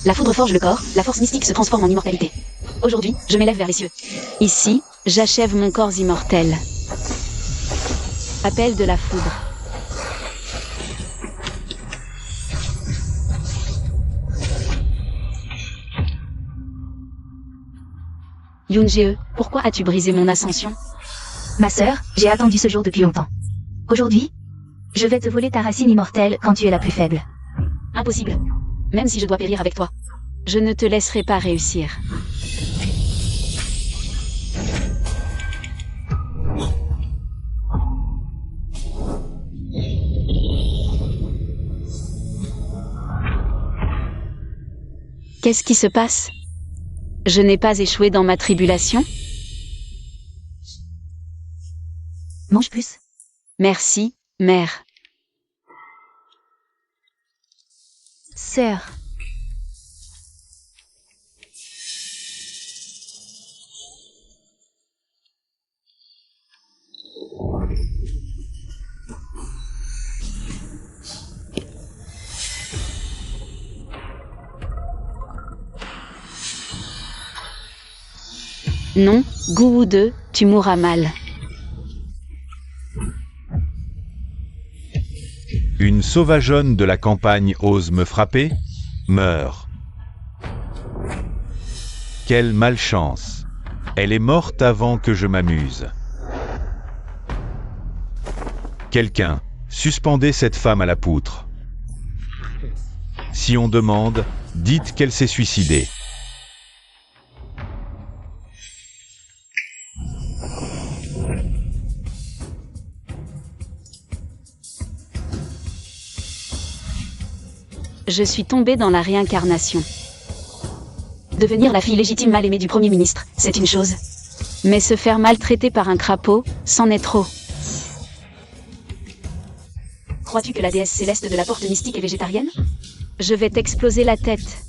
La foudre forge le corps, la force mystique se transforme en immortalité. Aujourd'hui, je m'élève vers les cieux. Ici, j'achève mon corps immortel. Appel de la foudre. Yoon-jae, pourquoi as-tu brisé mon ascension? Ma sœur, j'ai attendu ce jour depuis longtemps. Aujourd'hui, je vais te voler ta racine immortelle quand tu es la plus faible. Impossible. Même si je dois périr avec toi. Je ne te laisserai pas réussir. Qu'est-ce qui se passe? Je n'ai pas échoué dans ma tribulation? Mange plus. Merci, mère. Sœur. Non, Gouwoo-de, tu mourras mal. Une sauvageonne de la campagne ose me frapper, meurt. Quelle malchance! Elle est morte avant que je m'amuse. Quelqu'un, suspendez cette femme à la poutre. Si on demande, dites qu'elle s'est suicidée. Je suis tombée dans la réincarnation. Devenir la fille légitime mal aimée du Premier ministre, c'est une chose. Mais se faire maltraiter par un crapaud, c'en est trop. Crois-tu que la déesse céleste de la porte mystique est végétarienne? Je vais t'exploser la tête.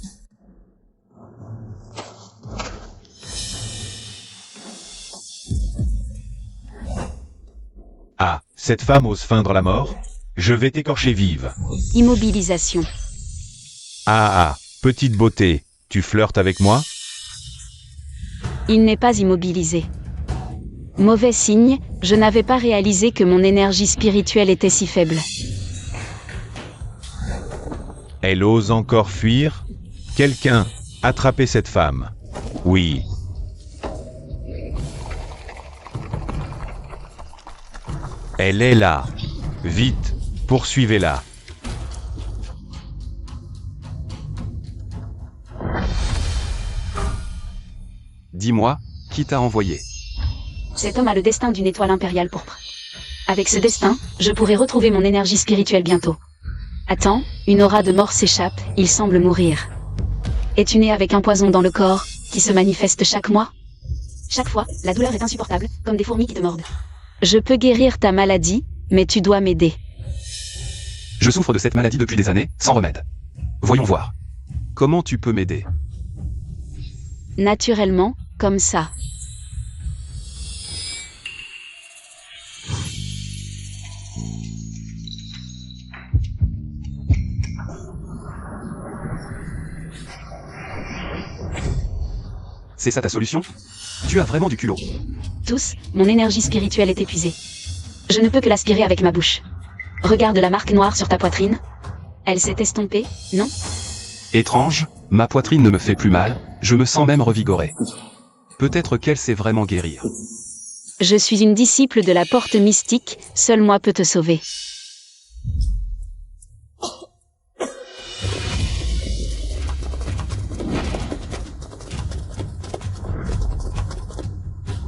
Ah, cette femme ose feindre la mort? Je vais t'écorcher vive. Immobilisation. Ah, petite beauté, tu flirtes avec moi? Il n'est pas immobilisé. Mauvais signe, je n'avais pas réalisé que mon énergie spirituelle était si faible. Elle ose encore fuir? Quelqu'un, attrapez cette femme. Oui. Elle est là. Vite, poursuivez-la. Dis-moi, qui t'a envoyé? Cet homme a le destin d'une étoile impériale pourpre. Avec ce destin, je pourrai retrouver mon énergie spirituelle bientôt. Attends, une aura de mort s'échappe, il semble mourir. Es-tu né avec un poison dans le corps, qui se manifeste chaque mois? Chaque fois, la douleur est insupportable, comme des fourmis qui te mordent. Je peux guérir ta maladie, mais tu dois m'aider. Je souffre de cette maladie depuis des années, sans remède. Voyons voir. Comment tu peux m'aider? Naturellement, comme ça. C'est ça ta solution? Tu as vraiment du culot. Tous, mon énergie spirituelle est épuisée. Je ne peux que l'aspirer avec ma bouche. Regarde la marque noire sur ta poitrine. Elle s'est estompée, non? Étrange, ma poitrine ne me fait plus mal, je me sens même revigoré. Peut-être qu'elle sait vraiment guérir. Je suis une disciple de la porte mystique, seul moi peut te sauver.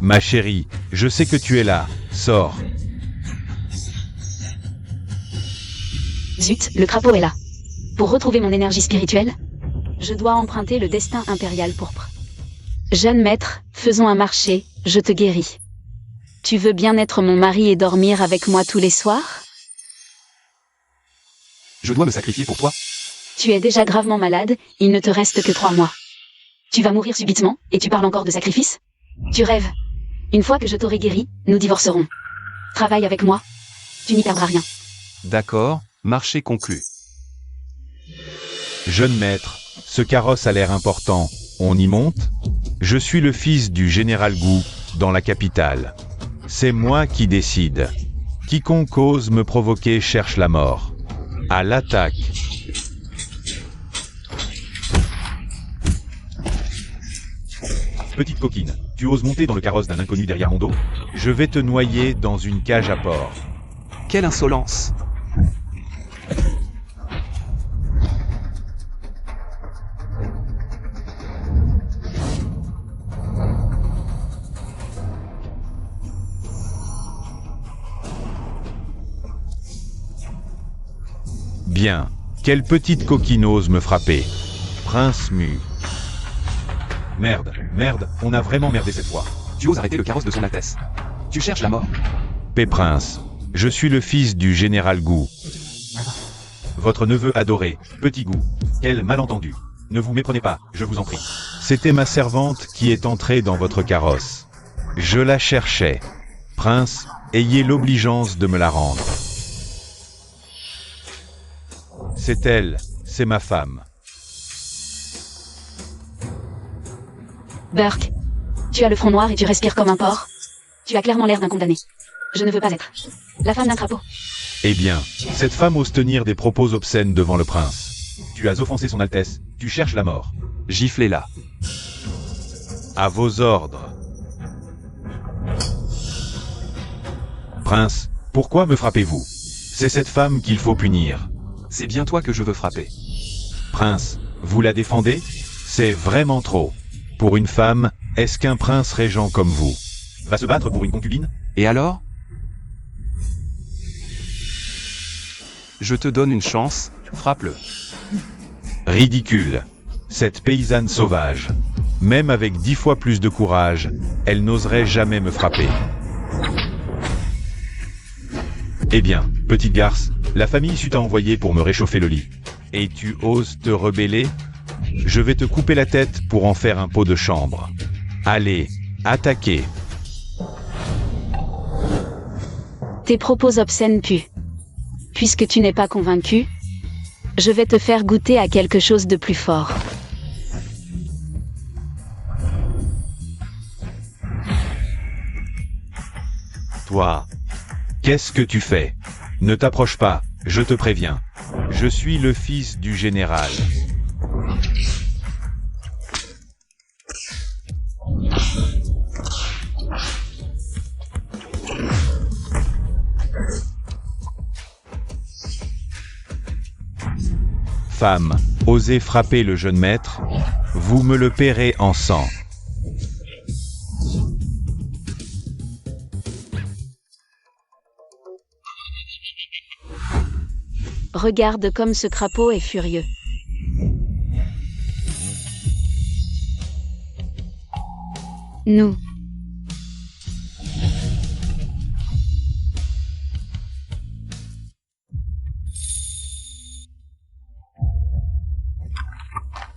Ma chérie, je sais que tu es là. Sors. Zut, le crapaud est là. Pour retrouver mon énergie spirituelle, je dois emprunter le destin impérial pourpre. Jeune maître, faisons un marché, je te guéris. Tu veux bien être mon mari et dormir avec moi tous les soirs? Je dois me sacrifier pour toi? Tu es déjà gravement malade, il ne te reste que 3 mois. Tu vas mourir subitement, et tu parles encore de sacrifice? Tu rêves. Une fois que je t'aurai guéri, nous divorcerons. Travaille avec moi. Tu n'y perdras rien. D'accord, marché conclu. Jeune maître, Ce carrosse a l'air important. On y monte? Je suis le fils du général Gu, dans la capitale. C'est moi qui décide. Quiconque ose me provoquer cherche la mort. À l'attaque. Petite coquine, tu oses monter dans le carrosse d'un inconnu derrière mon dos? Je vais te noyer dans une cage à porc. Quelle insolence! Bien. Quelle petite coquine ose me frapper? Prince Mu. Merde, on a vraiment merdé cette fois. Tu oses arrêter le carrosse de son Altesse. Tu cherches la mort. Prince. Je suis le fils du général Gu. Votre neveu adoré, Petit Gu. Quel malentendu. Ne vous méprenez pas, je vous en prie. C'était ma servante qui est entrée dans votre carrosse. Je la cherchais. Prince, ayez l'obligeance de me la rendre. C'est elle, c'est ma femme. Burke, tu as le front noir et tu respires comme un porc. Tu as clairement l'air d'un condamné. Je ne veux pas être la femme d'un crapaud. Eh bien, cette femme ose tenir des propos obscènes devant le prince. Tu as offensé son Altesse, tu cherches la mort. Giflez-la. À vos ordres. Prince, pourquoi me frappez-vous? C'est cette femme qu'il faut punir. C'est bien toi que je veux frapper. Prince, vous la défendez? C'est vraiment trop. Pour une femme, est-ce qu'un prince régent comme vous va se battre pour une concubine? Et alors? Je te donne une chance, frappe-le. Ridicule. Cette paysanne sauvage. Même avec 10 fois plus de courage, elle n'oserait jamais me frapper. Eh bien, petite garce, la famille issue t'a envoyé pour me réchauffer le lit. Et tu oses te rebeller? Je vais te couper la tête pour en faire un pot de chambre. Allez, attaquez. Tes propos obscènes puent. Puisque tu n'es pas convaincu, je vais te faire goûter à quelque chose de plus fort. Toi, qu'est-ce que tu fais? Ne t'approche pas, je te préviens. Je suis le fils du général. Femme, osez frapper le jeune maître, vous me le paierez en sang. Regarde comme ce crapaud est furieux. Nous.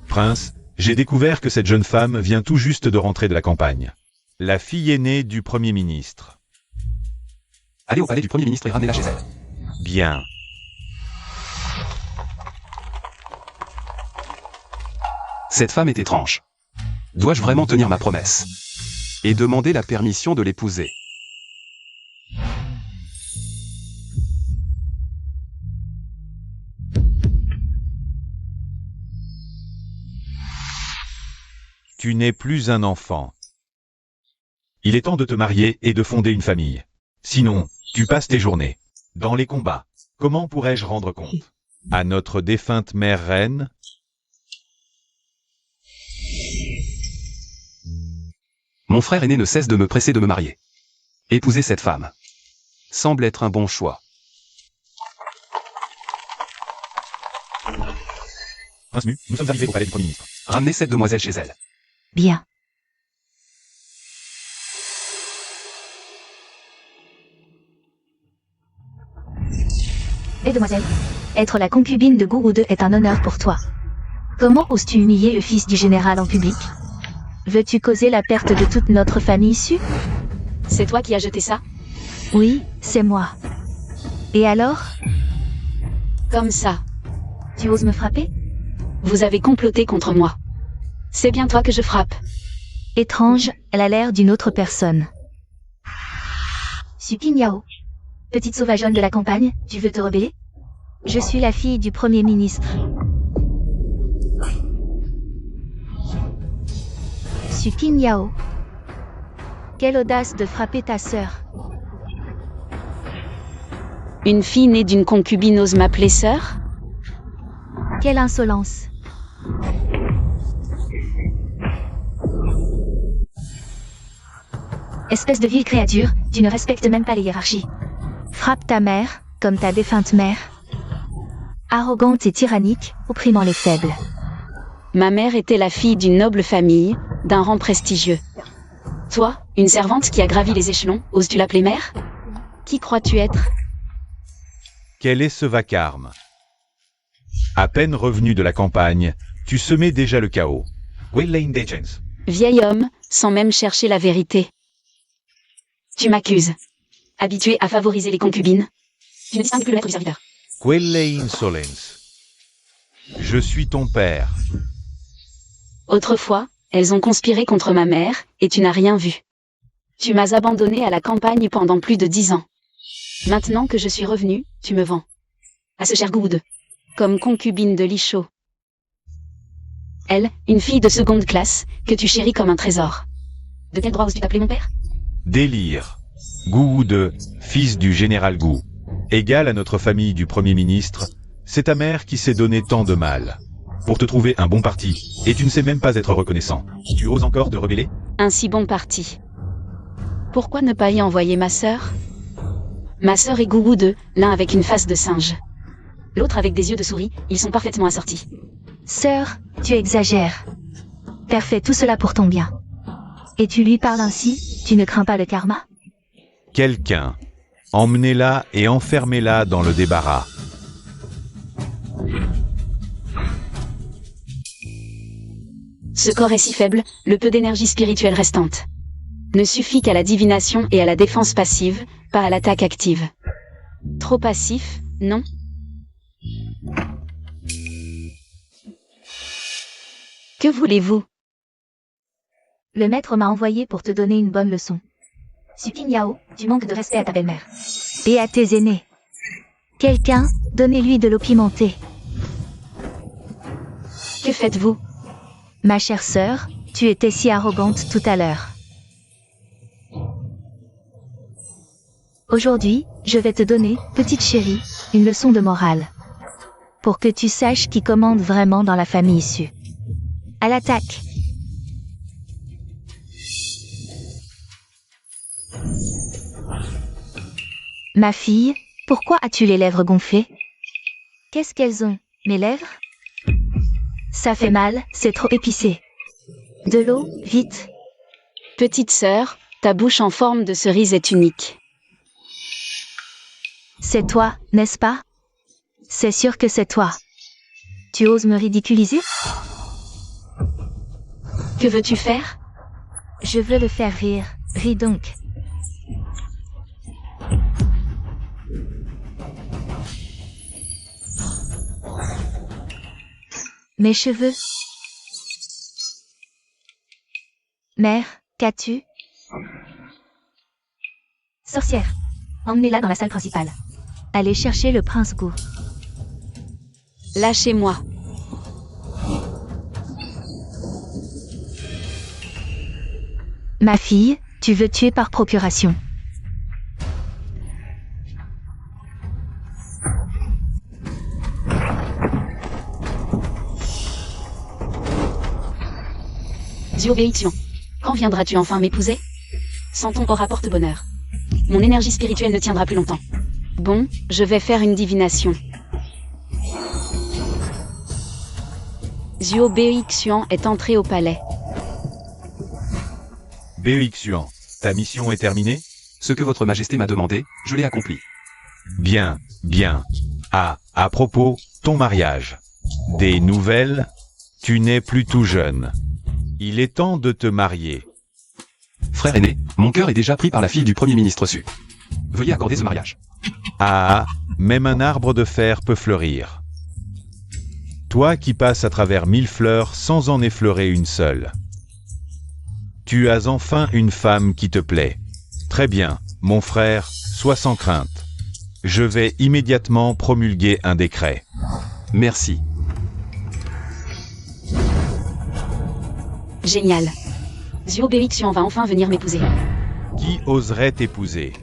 Prince, j'ai découvert que cette jeune femme vient tout juste de rentrer de la campagne. La fille aînée du Premier ministre. Allez au palais du Premier ministre et ramenez-la chez elle. Bien. Cette femme est étrange. Dois-je vraiment tenir ma promesse? Et demander la permission de l'épouser? Tu n'es plus un enfant. Il est temps de te marier et de fonder une famille. Sinon, tu passes tes journées dans les combats. Comment pourrais-je rendre compte à notre défunte mère reine? Mon frère aîné ne cesse de me presser de me marier. Épouser cette femme semble être un bon choix. Prince Mu, nous sommes arrivés au palais du Premier ministre. Ramenez cette demoiselle chez elle. Bien. Mademoiselle, être la concubine de Gourou II est un honneur pour toi. Comment oses-tu humilier le fils du général en public? Veux-tu causer la perte de toute notre famille issue? C'est toi qui as jeté ça? Oui, c'est moi. Et alors? Comme ça. Tu oses me frapper? Vous avez comploté contre moi. C'est bien toi que je frappe. Étrange, elle a l'air d'une autre personne. Supin Yao. Petite sauvageonne de la campagne, tu veux te rebeller? Je suis la fille du Premier ministre. Supin Yao. Quelle audace de frapper ta sœur. Une fille née d'une concubine ose m'appeler sœur? Quelle insolence. Espèce de vile créature, tu ne respectes même pas les hiérarchies. Frappe ta mère, comme ta défunte mère. Arrogante et tyrannique, opprimant les faibles. Ma mère était la fille d'une noble famille, d'un rang prestigieux. Toi, une servante qui a gravi les échelons, oses-tu l'appeler mère? Qui crois-tu être? Quel est ce vacarme? À peine revenu de la campagne, tu semais déjà le chaos. Wayne Degens. Vieil homme, sans même chercher la vérité. Tu m'accuses. Habitué à favoriser les concubines. Tu ne distingues plus le maître du serviteur. Quelle insolence. Je suis ton père. Autrefois, elles ont conspiré contre ma mère, et tu n'as rien vu. Tu m'as abandonné à la campagne pendant plus de 10 ans. Maintenant que je suis revenu, tu me vends. À ce cher Goude. Comme concubine de Lichot. Elle, une fille de seconde classe, que tu chéris comme un trésor. De quel droit oses-tu t'appeler mon père? Délire. Goude, fils du général Gou. Égal à notre famille du Premier ministre, c'est ta mère qui s'est donné tant de mal. Pour te trouver un bon parti, et tu ne sais même pas être reconnaissant. Tu oses encore te rebeller? Un si bon parti. Pourquoi ne pas y envoyer ma sœur? Ma sœur et Gougou deux, l'un avec une face de singe. L'autre avec des yeux de souris, ils sont parfaitement assortis. Sœur, tu exagères. Père fait tout cela pour ton bien. Et tu lui parles ainsi, tu ne crains pas le karma? Quelqu'un. Emmenez-la et enfermez-la dans le débarras. Ce corps est si faible, le peu d'énergie spirituelle restante ne suffit qu'à la divination et à la défense passive, pas à l'attaque active. Trop passif, non? Que voulez-vous? Le maître m'a envoyé pour te donner une bonne leçon. Supin Yao, tu manques de respect à ta belle-mère. Et à tes aînés. Quelqu'un, donnez-lui de l'eau pimentée. Que faites-vous? Ma chère sœur, tu étais si arrogante tout à l'heure. Aujourd'hui, je vais te donner, petite chérie, une leçon de morale. Pour que tu saches qui commande vraiment dans la famille issue. À l'attaque! Ma fille, pourquoi as-tu les lèvres gonflées? Qu'est-ce qu'elles ont, mes lèvres? Ça fait mal, c'est trop épicé. De l'eau, vite. Petite sœur, ta bouche en forme de cerise est unique. C'est toi, n'est-ce pas? C'est sûr que c'est toi. Tu oses me ridiculiser? Que veux-tu faire? Je veux le faire rire, ris donc. Mes cheveux. Mère, qu'as-tu? Sorcière. Emmenez-la dans la salle principale. Allez chercher le prince Gou. Lâchez-moi. Ma fille, tu veux tuer par procuration. Zhuo Beixian, quand viendras-tu enfin m'épouser? Sans ton aura porte bonheur. Mon énergie spirituelle ne tiendra plus longtemps. Bon, je vais faire une divination. Zhuo Beixian est entré au palais. Beixuan, ta mission est terminée? Ce que votre majesté m'a demandé, je l'ai accompli. Bien, bien. Ah, à propos, ton mariage. Des nouvelles? Tu n'es plus tout jeune. Il est temps de te marier. Frère aîné, mon cœur est déjà pris par la fille du Premier ministre Su. Veuillez accorder ce mariage. Ah, même un arbre de fer peut fleurir. Toi qui passes à travers 1000 fleurs sans en effleurer une seule. Tu as enfin une femme qui te plaît. Très bien, mon frère, sois sans crainte. Je vais immédiatement promulguer un décret. Merci. Génial. Zio Beixian va enfin venir m'épouser. Qui oserait t'épouser?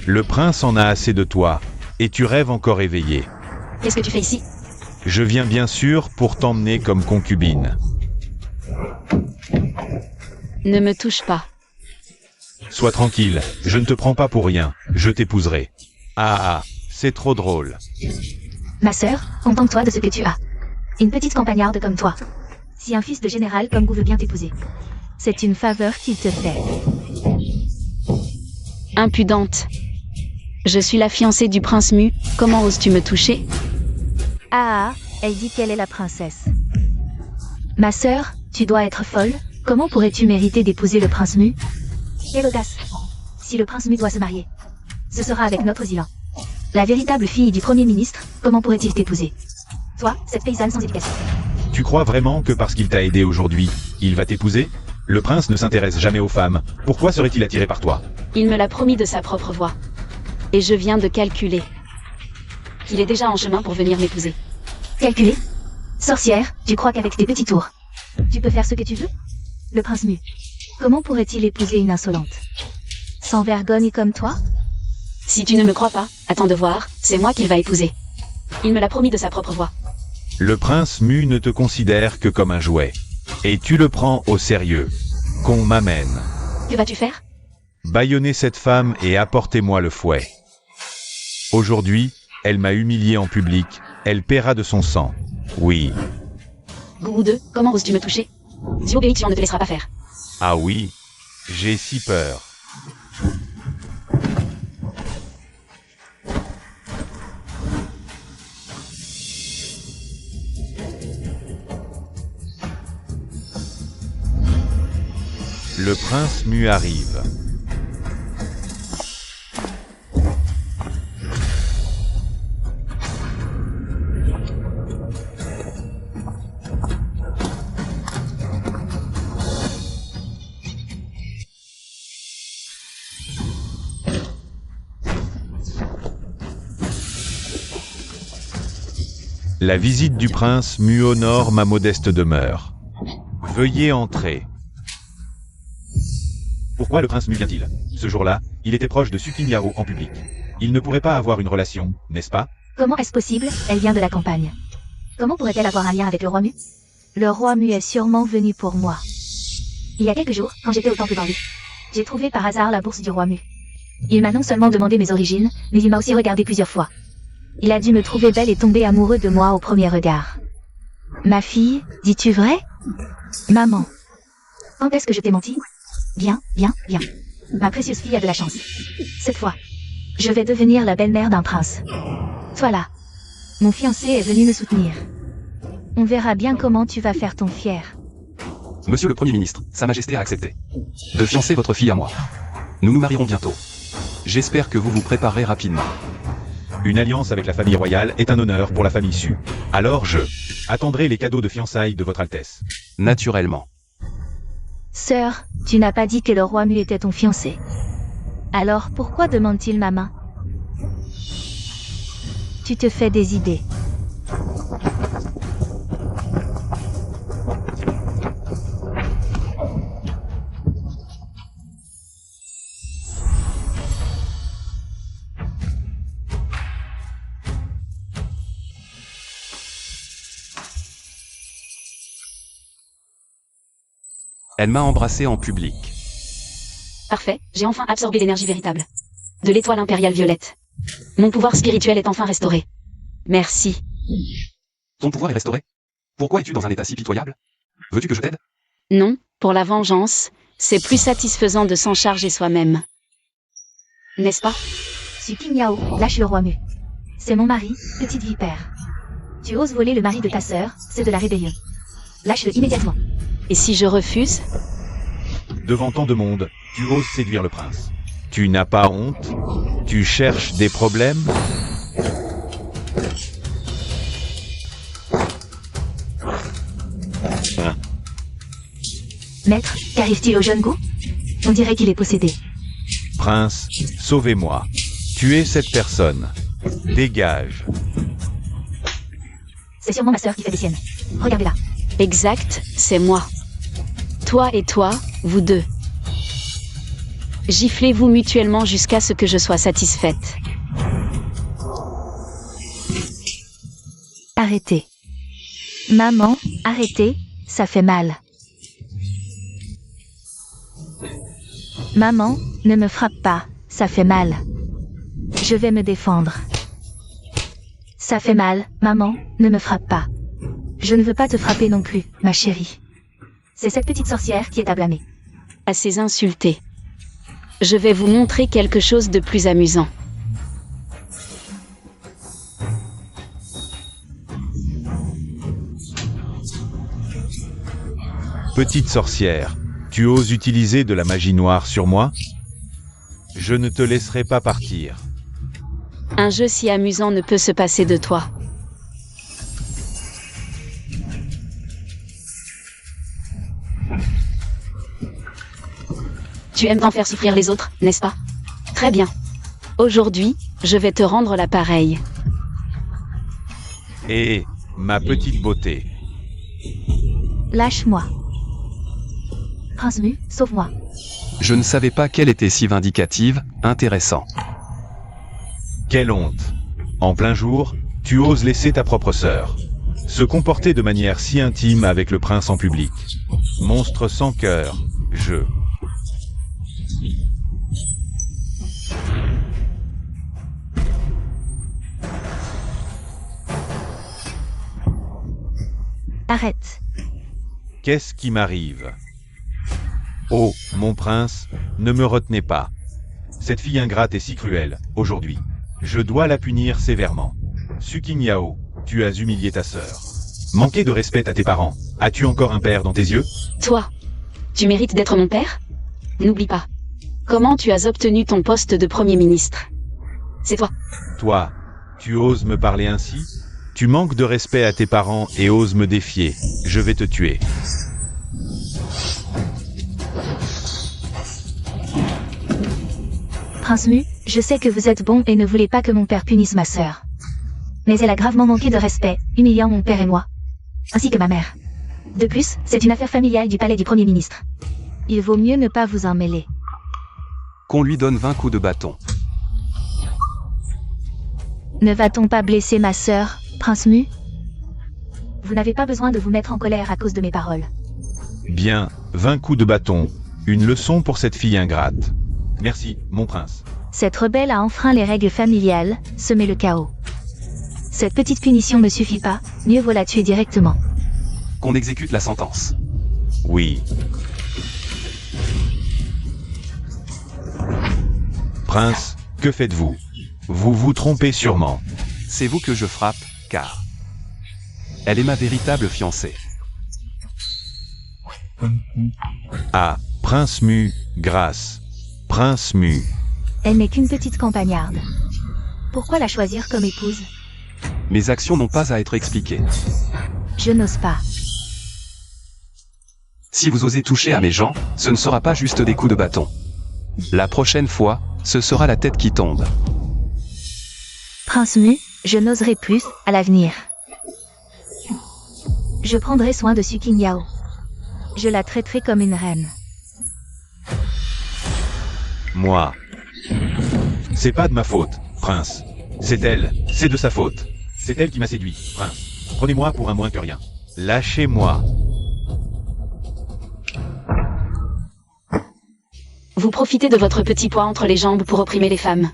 Le prince en a assez de toi, et tu rêves encore éveillé. Qu'est-ce que tu fais ici? Je viens bien sûr pour t'emmener comme concubine. Ne me touche pas. Sois tranquille, je ne te prends pas pour rien, je t'épouserai. Ah, c'est trop drôle. Ma sœur, contente-toi de ce que tu as. Une petite campagnarde comme toi. Si un fils de général comme vous veut bien t'épouser, c'est une faveur qu'il te fait. Impudente. Je suis la fiancée du prince Mu, comment oses-tu me toucher? Ah, elle dit qu'elle est la princesse. Ma sœur, tu dois être folle. Comment pourrais-tu mériter d'épouser le prince Mu? Quelle audace! Si le prince Mu doit se marier, ce sera avec notre Zilan. La véritable fille du premier ministre, comment pourrait-il t'épouser? Toi, cette paysanne sans éducation. Tu crois vraiment que parce qu'il t'a aidé aujourd'hui, il va t'épouser? Le prince ne s'intéresse jamais aux femmes, pourquoi serait-il attiré par toi? Il me l'a promis de sa propre voix. Et je viens de calculer qu'il est déjà en chemin pour venir m'épouser. Calculer? Sorcière, tu crois qu'avec tes petits tours, tu peux faire ce que tu veux? Le prince Mu, comment pourrait-il épouser une insolente? Sans vergogne comme toi? Si tu ne me crois pas, attends de voir, c'est moi qu'il va épouser. Il me l'a promis de sa propre voix. Le prince Mu ne te considère que comme un jouet. Et tu le prends au sérieux. Qu'on m'amène. Que vas-tu faire? Bâillonnez cette femme et apportez-moi le fouet. Aujourd'hui, elle m'a humilié en public, elle paiera de son sang. Oui. Gourou 2, comment oses-tu me toucher? Zio Beixian ne te laissera pas faire. Ah oui, j'ai si peur. Le prince Mu arrive. La visite du prince Mu honore ma modeste demeure. Veuillez entrer. Pourquoi le prince Mu vient-il? Ce jour-là, il était proche de Sukin Yao en public. Il ne pourrait pas avoir une relation, n'est-ce pas? Comment est-ce possible? Elle vient de la campagne. Comment pourrait-elle avoir un lien avec le roi Mu? Le roi Mu est sûrement venu pour moi. Il y a quelques jours, quand j'étais au temple d'Henri, j'ai trouvé par hasard la bourse du roi Mu. Il m'a non seulement demandé mes origines, mais il m'a aussi regardé plusieurs fois. Il a dû me trouver belle et tomber amoureux de moi au premier regard. Ma fille, dis-tu vrai? Maman. Quand est-ce que je t'ai menti? Bien, bien, bien. Ma précieuse fille a de la chance. Cette fois, je vais devenir la belle-mère d'un prince. Voilà. Mon fiancé est venu me soutenir. On verra bien comment tu vas faire ton fier. Monsieur le Premier ministre, Sa Majesté a accepté de fiancer votre fille à moi. Nous nous marierons bientôt. J'espère que vous vous préparerez rapidement. Une alliance avec la famille royale est un honneur pour la famille Su. Alors je attendrai les cadeaux de fiançailles de votre Altesse. Naturellement. Sœur, tu n'as pas dit que le roi Mu était ton fiancé. Alors pourquoi demande-t-il ma main? Tu te fais des idées. Elle m'a embrassé en public. Parfait, j'ai enfin absorbé l'énergie véritable. De l'étoile impériale violette. Mon pouvoir spirituel est enfin restauré. Merci. Ton pouvoir est restauré? Pourquoi es-tu dans un état si pitoyable? Veux-tu que je t'aide? Non, pour la vengeance, c'est plus satisfaisant de s'en charger soi-même. N'est-ce pas? Sukin Yao, lâche le roi Mu. C'est mon mari, petite vipère. Tu oses voler le mari de ta sœur, c'est de la rébellion. Lâche-le immédiatement. Et si je refuse? Devant tant de monde, tu oses séduire le prince. Tu n'as pas honte? Tu cherches des problèmes? Maître, qu'arrive-t-il au jeune Gu? On dirait qu'il est possédé. Prince, sauvez-moi. Tuez cette personne. Dégage. C'est sûrement ma sœur qui fait des siennes. Regardez-la. Exact, c'est moi. Toi et toi, vous deux. Giflez-vous mutuellement jusqu'à ce que je sois satisfaite. Arrêtez. Maman, arrêtez, ça fait mal. Maman, ne me frappe pas, ça fait mal. Je vais me défendre. Ça fait mal, maman, ne me frappe pas. Je ne veux pas te frapper non plus, ma chérie. C'est cette petite sorcière qui est à blâmer. Assez insulté. Je vais vous montrer quelque chose de plus amusant. Petite sorcière, tu oses utiliser de la magie noire sur moi? Je ne te laisserai pas partir. Un jeu si amusant ne peut se passer de toi. Tu aimes tant faire souffrir les autres, n'est-ce pas? Très bien. Aujourd'hui, je vais te rendre l'appareil. Et ma petite beauté. Lâche-moi. Prince Mu, sauve-moi. Je ne savais pas qu'elle était si vindicative, intéressant. Quelle honte. En plein jour, tu oses laisser ta propre sœur se comporter de manière si intime avec le prince en public. Monstre sans cœur, je... Arrête. Qu'est-ce qui m'arrive? Oh, mon prince, ne me retenez pas. Cette fille ingrate est si cruelle, aujourd'hui. Je dois la punir sévèrement. Suking Yao, tu as humilié ta sœur. Manqué de respect à tes parents. As-tu encore un père dans tes yeux? Toi, tu mérites d'être mon père? N'oublie pas. Comment tu as obtenu ton poste de Premier ministre? C'est toi. Toi, tu oses me parler ainsi? Tu manques de respect à tes parents et oses me défier. Je vais te tuer. Prince Mu, je sais que vous êtes bon et ne voulez pas que mon père punisse ma sœur. Mais elle a gravement manqué de respect, humiliant mon père et moi. Ainsi que ma mère. De plus, c'est une affaire familiale du palais du Premier ministre. Il vaut mieux ne pas vous en mêler. Qu'on lui donne 20 coups de bâton. Ne va-t-on pas blesser ma sœur, Prince Mu? Vous n'avez pas besoin de vous mettre en colère à cause de mes paroles. Bien, 20 coups de bâton. Une leçon pour cette fille ingrate. Merci, mon prince. Cette rebelle a enfreint les règles familiales, semé le chaos. Cette petite punition ne suffit pas, mieux vaut la tuer directement. Qu'on exécute la sentence. Oui. Prince, que faites-vous? Vous vous trompez sûrement. C'est vous que je frappe, car... elle est ma véritable fiancée. Ah, Prince Mu, grâce. Prince Mu. Elle n'est qu'une petite campagnarde. Pourquoi la choisir comme épouse? Mes actions n'ont pas à être expliquées. Je n'ose pas. Si vous osez toucher à mes gens, ce ne sera pas juste des coups de bâton. La prochaine fois, ce sera la tête qui tombe. Prince Mu, je n'oserai plus, à l'avenir. Je prendrai soin de Suking Yao. Je la traiterai comme une reine. Moi. C'est pas de ma faute, prince. C'est elle, c'est de sa faute. C'est elle qui m'a séduit, prince. Prenez-moi pour un moins que rien. Lâchez-moi. Vous profitez de votre petit poids entre les jambes pour opprimer les femmes.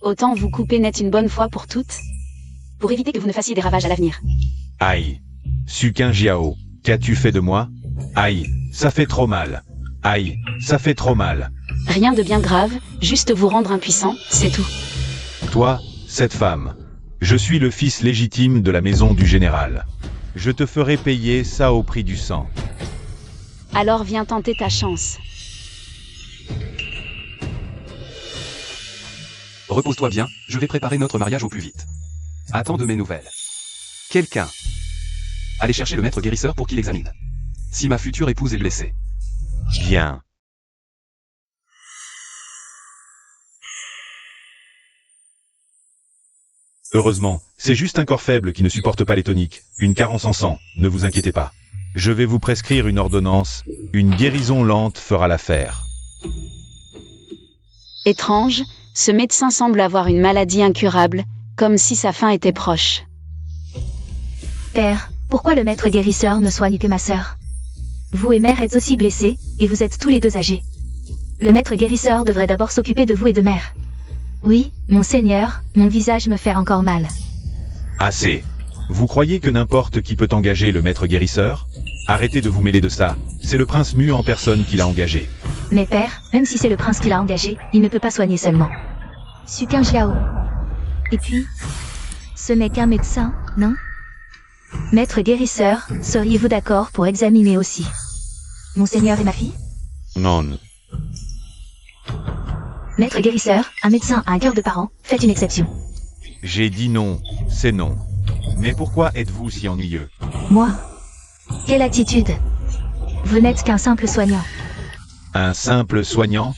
Autant vous couper net une bonne fois pour toutes, pour éviter que vous ne fassiez des ravages à l'avenir. Aïe. Suking Jiao, qu'as-tu fait de moi? Aïe, ça fait trop mal. Aïe, ça fait trop mal. Rien de bien grave, juste vous rendre impuissant, c'est tout. Toi, cette femme. Je suis le fils légitime de la maison du général. Je te ferai payer ça au prix du sang. Alors viens tenter ta chance. Repose-toi bien, je vais préparer notre mariage au plus vite. Attends de mes nouvelles. Quelqu'un. Allez chercher le maître guérisseur pour qu'il examine. Si ma future épouse est blessée. Bien. Heureusement, c'est juste un corps faible qui ne supporte pas les toniques, une carence en sang, ne vous inquiétez pas. Je vais vous prescrire une ordonnance, une guérison lente fera l'affaire. Étrange, ce médecin semble avoir une maladie incurable, comme si sa fin était proche. Père, pourquoi le maître guérisseur ne soigne que ma sœur? Vous et mère êtes aussi blessés, et vous êtes tous les deux âgés. Le maître guérisseur devrait d'abord s'occuper de vous et de mère. Oui, mon Seigneur, mon visage me fait encore mal. Assez. Vous croyez que n'importe qui peut engager le maître guérisseur? Arrêtez de vous mêler de ça, c'est le prince Mu en personne qui l'a engagé. Mais père, même si c'est le prince qui l'a engagé, il ne peut pas soigner seulement. Sukin Jiao. Et puis, ce n'est qu'un médecin, non? Maître guérisseur, seriez-vous d'accord pour examiner aussi Monseigneur et ma fille? Non. Maître guérisseur, un médecin a un cœur de parent, faites une exception. J'ai dit non, c'est non. Mais pourquoi êtes-vous si ennuyeux? Moi? Quelle attitude? Vous n'êtes qu'un simple soignant. Un simple soignant?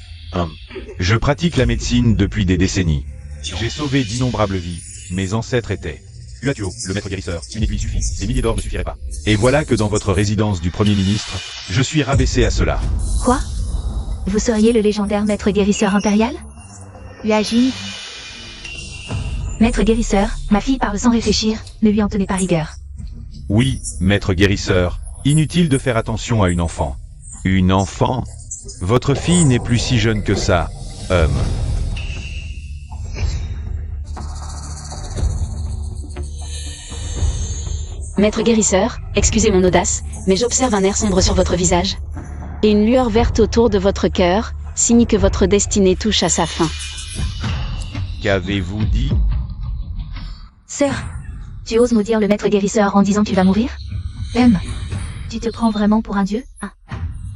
Je pratique la médecine depuis des décennies. J'ai sauvé d'innombrables vies. Mes ancêtres étaient Uatuo, le maître guérisseur, une aiguille suffit, des milliers d'or ne suffiraient pas. Et voilà que dans votre résidence du Premier ministre, je suis rabaissé à cela. Quoi? Vous seriez le légendaire maître guérisseur impérial? Uajin. Maître guérisseur, ma fille parle sans réfléchir, ne lui en tenez pas rigueur. Oui, maître guérisseur, inutile de faire attention à une enfant. Une enfant? Votre fille n'est plus si jeune que ça, Maître guérisseur, excusez mon audace, mais j'observe un air sombre sur votre visage. Et une lueur verte autour de votre cœur, signe que votre destinée touche à sa fin. Qu'avez-vous dit? Sœur, tu oses maudire le maître guérisseur en disant qu'il va mourir? Tu te prends vraiment pour un dieu, hein?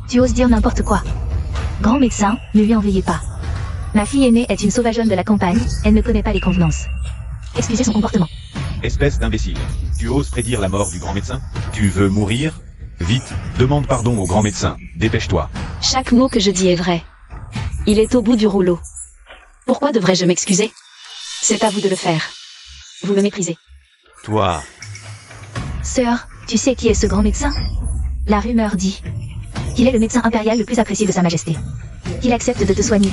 Tu oses dire n'importe quoi. Grand médecin, ne lui en veuillez pas. Ma fille aînée est une sauvageonne de la campagne, elle ne connaît pas les convenances. Excusez son comportement. Espèce d'imbécile. Tu oses prédire la mort du grand médecin? Tu veux mourir? Vite, demande pardon au grand médecin. Dépêche-toi. Chaque mot que je dis est vrai. Il est au bout du rouleau. Pourquoi devrais-je m'excuser? C'est à vous de le faire. Vous me méprisez. Toi. Sœur, tu sais qui est ce grand médecin? La rumeur dit qu'il est le médecin impérial le plus apprécié de Sa Majesté. Qu'il accepte de te soigner.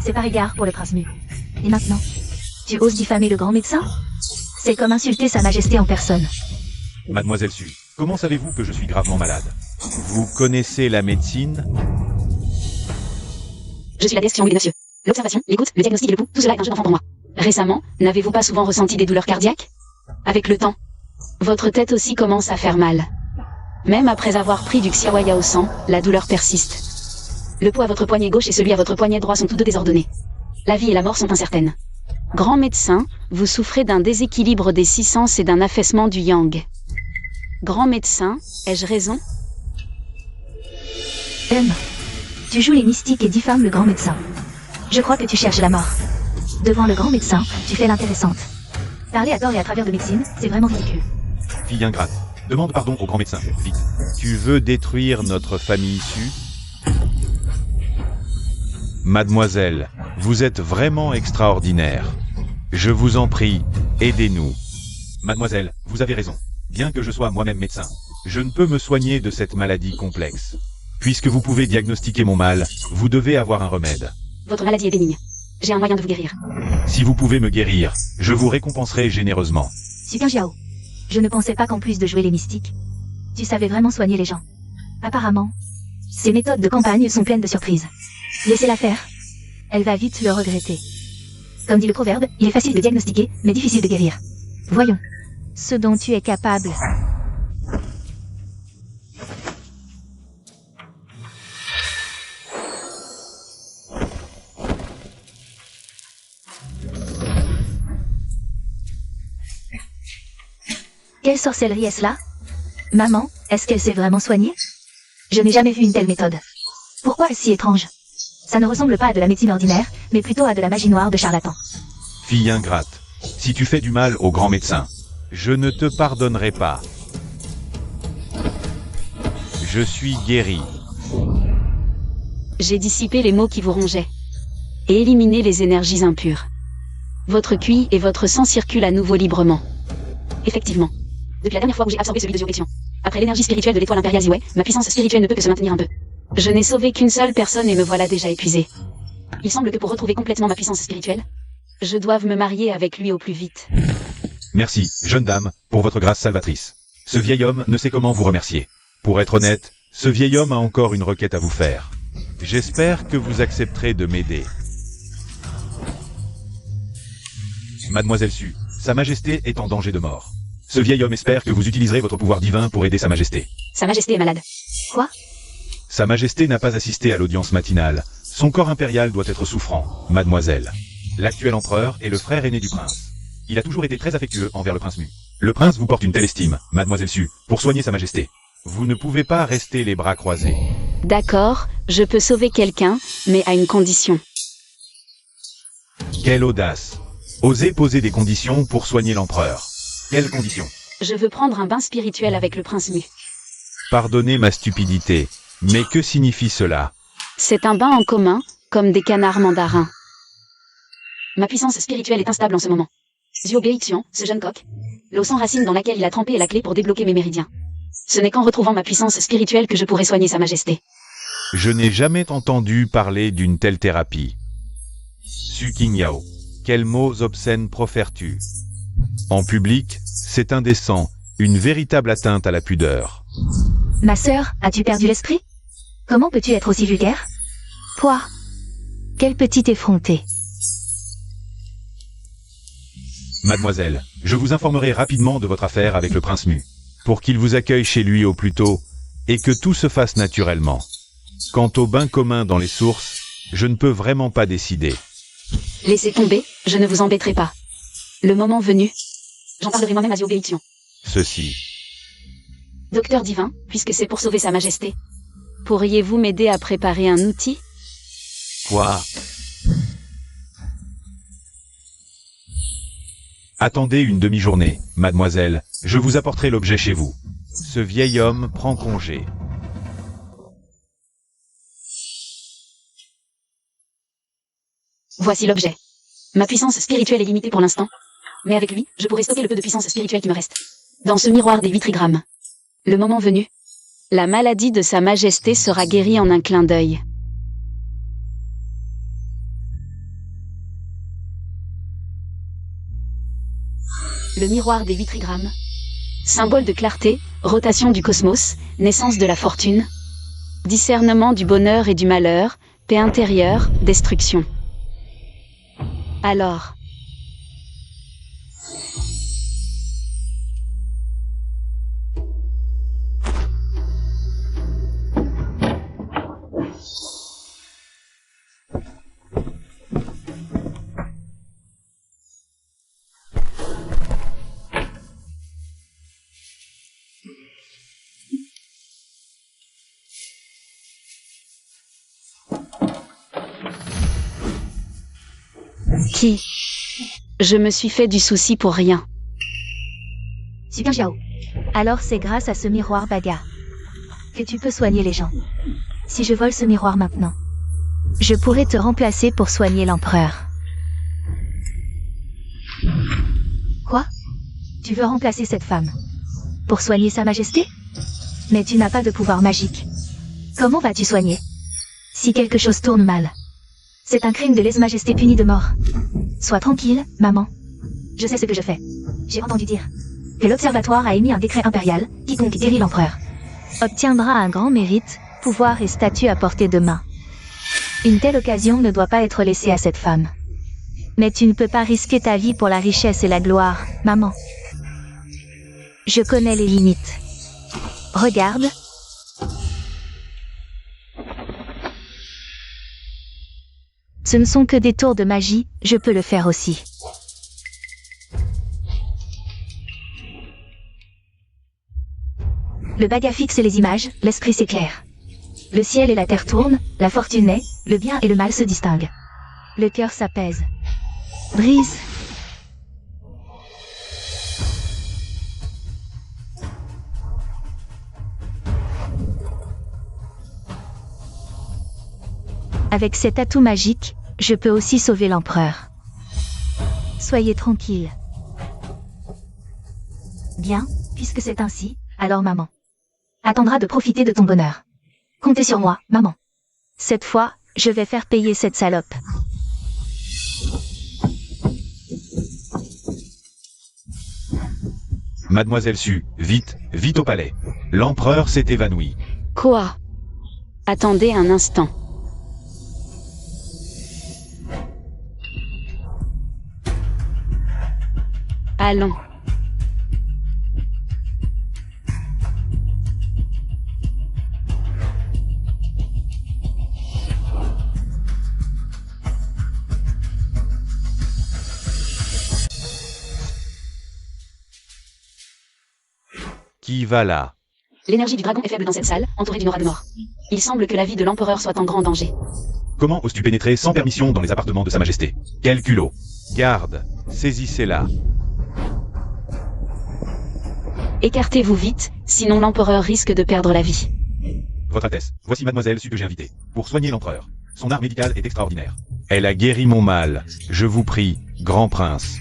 C'est par égard pour le prince Mu. Et maintenant, tu oses diffamer le grand médecin? C'est comme insulter Sa Majesté en personne. Mademoiselle Su, comment savez-vous que je suis gravement malade? Vous connaissez la médecine? Je suis la déesse triangulée, monsieur. L'observation, l'écoute, le diagnostic et le pouls, tout cela est un jeu d'enfant pour moi. Récemment, n'avez-vous pas souvent ressenti des douleurs cardiaques? Avec le temps, votre tête aussi commence à faire mal. Même après avoir pris du xiaoya au sang, la douleur persiste. Le pouls à votre poignet gauche et celui à votre poignet droit sont tous deux désordonnés. La vie et la mort sont incertaines. Grand médecin, vous souffrez d'un déséquilibre des 6 sens et d'un affaissement du yang. Grand médecin, ai-je raison? Tu joues les mystiques et diffames le grand médecin. Je crois que tu cherches la mort. Devant le grand médecin, tu fais l'intéressante. Parler à tort et à travers de médecine, c'est vraiment ridicule. Fille ingrate, demande pardon au grand médecin, vite. Tu veux détruire notre famille Su? Mademoiselle, vous êtes vraiment extraordinaire. Je vous en prie, aidez-nous. Mademoiselle, vous avez raison. Bien que je sois moi-même médecin, je ne peux me soigner de cette maladie complexe. Puisque vous pouvez diagnostiquer mon mal, vous devez avoir un remède. Votre maladie est bénigne. J'ai un moyen de vous guérir. Si vous pouvez me guérir, je vous récompenserai généreusement. Sukin Jiao. Je ne pensais pas qu'en plus de jouer les mystiques, tu savais vraiment soigner les gens. Apparemment, ces méthodes de campagne sont pleines de surprises. Laissez-la faire. Elle va vite le regretter. Comme dit le proverbe, il est facile de diagnostiquer, mais difficile de guérir. Voyons ce dont tu es capable. Quelle sorcellerie est-ce là? Maman, est-ce qu'elle s'est vraiment soignée? Je n'ai jamais vu une telle méthode. Pourquoi est-ce si étrange? Ça ne ressemble pas à de la médecine ordinaire, mais plutôt à de la magie noire de charlatan. Fille ingrate, si tu fais du mal au grand médecin, je ne te pardonnerai pas. Je suis guéri. J'ai dissipé les maux qui vous rongeaient. Et éliminé les énergies impures. Votre QI et votre sang circulent à nouveau librement. Effectivement. Depuis la dernière fois où j'ai absorbé celui de Ziopection. Après l'énergie spirituelle de l'étoile impériale Ziwei, ma puissance spirituelle ne peut que se maintenir un peu. Je n'ai sauvé qu'une seule personne et me voilà déjà épuisé. Il semble que pour retrouver complètement ma puissance spirituelle, je doive me marier avec lui au plus vite. Merci, jeune dame, pour votre grâce salvatrice. Ce vieil homme ne sait comment vous remercier. Pour être honnête, ce vieil homme a encore une requête à vous faire. J'espère que vous accepterez de m'aider. Mademoiselle Su, Sa Majesté est en danger de mort. Ce vieil homme espère que vous utiliserez votre pouvoir divin pour aider Sa Majesté. Sa Majesté est malade. Quoi? Sa Majesté n'a pas assisté à l'audience matinale. Son corps impérial doit être souffrant, mademoiselle. L'actuel empereur est le frère aîné du prince. Il a toujours été très affectueux envers le prince Mu. Le prince vous porte une telle estime, mademoiselle Su, pour soigner Sa Majesté. Vous ne pouvez pas rester les bras croisés. D'accord, je peux sauver quelqu'un, mais à une condition. Quelle audace! Osez poser des conditions pour soigner l'empereur. Quelles conditions? Je veux prendre un bain spirituel avec le prince Mu. Pardonnez ma stupidité, mais que signifie cela? C'est un bain en commun, comme des canards mandarins. Ma puissance spirituelle est instable en ce moment. Ziobexian, ce jeune coq. L'eau sans racine dans laquelle il a trempé est la clé pour débloquer mes méridiens. Ce n'est qu'en retrouvant ma puissance spirituelle que je pourrai soigner Sa Majesté. Je n'ai jamais entendu parler d'une telle thérapie. Su Qingyao, quels mots obscènes profères-tu? En public, c'est indécent, une véritable atteinte à la pudeur. Ma sœur, as-tu perdu l'esprit? Comment peux-tu être aussi vulgaire? Toi, quel petit effronté. Mademoiselle, je vous informerai rapidement de votre affaire avec le prince Mu, pour qu'il vous accueille chez lui au plus tôt, et que tout se fasse naturellement. Quant au bain commun dans les sources, je ne peux vraiment pas décider. Laissez tomber, je ne vous embêterai pas. Le moment venu, j'en parlerai moi-même à Ziobexian. Ceci. Docteur divin, puisque c'est pour sauver Sa Majesté, pourriez-vous m'aider à préparer un outil? Quoi? Attendez une demi-journée, mademoiselle, je vous apporterai l'objet chez vous. Ce vieil homme prend congé. Voici l'objet. Ma puissance spirituelle est limitée pour l'instant, mais avec lui, je pourrai stocker le peu de puissance spirituelle qui me reste. Dans ce miroir des vitrigrammes. Le moment venu, la maladie de Sa Majesté sera guérie en un clin d'œil. Le miroir des vitrigrammes. Symbole de clarté, rotation du cosmos, naissance de la fortune. Discernement du bonheur et du malheur, paix intérieure, destruction. Alors. Qui? Je me suis fait du souci pour rien. Super Jiao. Alors c'est grâce à ce miroir Baga que tu peux soigner les gens. Si je vole ce miroir maintenant, je pourrais te remplacer pour soigner l'empereur. Quoi? Tu veux remplacer cette femme pour soigner Sa Majesté? Mais tu n'as pas de pouvoir magique. Comment vas-tu soigner si quelque chose tourne mal? C'est un crime de lèse-majesté puni de mort. Sois tranquille, maman. Je sais ce que je fais. J'ai entendu dire que l'Observatoire a émis un décret impérial, quiconque guérit l'empereur obtiendra un grand mérite, pouvoir et statut à portée de main. Une telle occasion ne doit pas être laissée à cette femme. Mais tu ne peux pas risquer ta vie pour la richesse et la gloire, maman. Je connais les limites. Regarde. Ce ne sont que des tours de magie, je peux le faire aussi. Le baga fixe les images, l'esprit s'éclaire. Le ciel et la terre tournent, la fortune naît, le bien et le mal se distinguent. Le cœur s'apaise. Brise. Avec cet atout magique, je peux aussi sauver l'empereur. Soyez tranquille. Bien, puisque c'est ainsi, alors maman attendra de profiter de ton bonheur. Comptez sur moi, maman. Cette fois, je vais faire payer cette salope. Mademoiselle Su, vite, vite au palais. L'empereur s'est évanoui. Quoi? Attendez un instant. Allons. Qui va là? L'énergie du dragon est faible dans cette salle, entourée d'une aura de mort. Il semble que la vie de l'empereur soit en grand danger. Comment oses-tu pénétrer sans permission dans les appartements de Sa Majesté? Quel culot! Garde, saisissez-la. Écartez-vous vite, sinon l'empereur risque de perdre la vie. Votre Altesse, voici Mademoiselle Su que j'ai invitée, pour soigner l'empereur. Son art médical est extraordinaire. Elle a guéri mon mal. Je vous prie, grand prince,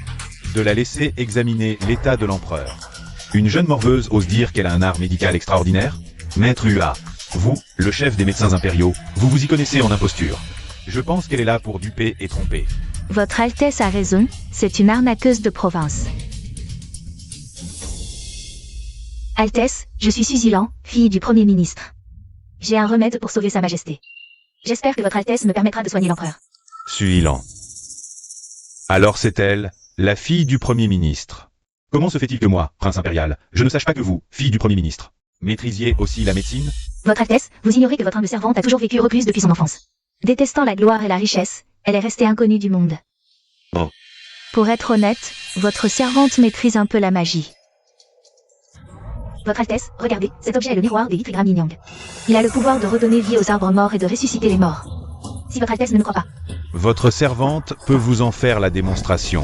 de la laisser examiner l'état de l'empereur. Une jeune morveuse ose dire qu'elle a un art médical extraordinaire? Maître Hua, vous, le chef des médecins impériaux, vous vous y connaissez en imposture. Je pense qu'elle est là pour duper et tromper. Votre Altesse a raison, c'est une arnaqueuse de province. Altesse, je suis Suzilan, fille du Premier ministre. J'ai un remède pour sauver Sa Majesté. J'espère que votre Altesse me permettra de soigner l'empereur. Suilan. Alors c'est elle, la fille du Premier ministre. Comment se fait-il que moi, prince impérial, je ne sache pas que vous, fille du Premier ministre, maîtrisiez aussi la médecine? Votre Altesse, vous ignorez que votre humble servante a toujours vécu recluse depuis son enfance. Détestant la gloire et la richesse, elle est restée inconnue du monde. Oh. Pour être honnête, votre servante maîtrise un peu la magie. Votre Altesse, regardez, cet objet est le miroir des Vitrigram Yin Yang. Il a le pouvoir de redonner vie aux arbres morts et de ressusciter les morts. Si votre Altesse ne me croit pas. Votre servante peut vous en faire la démonstration.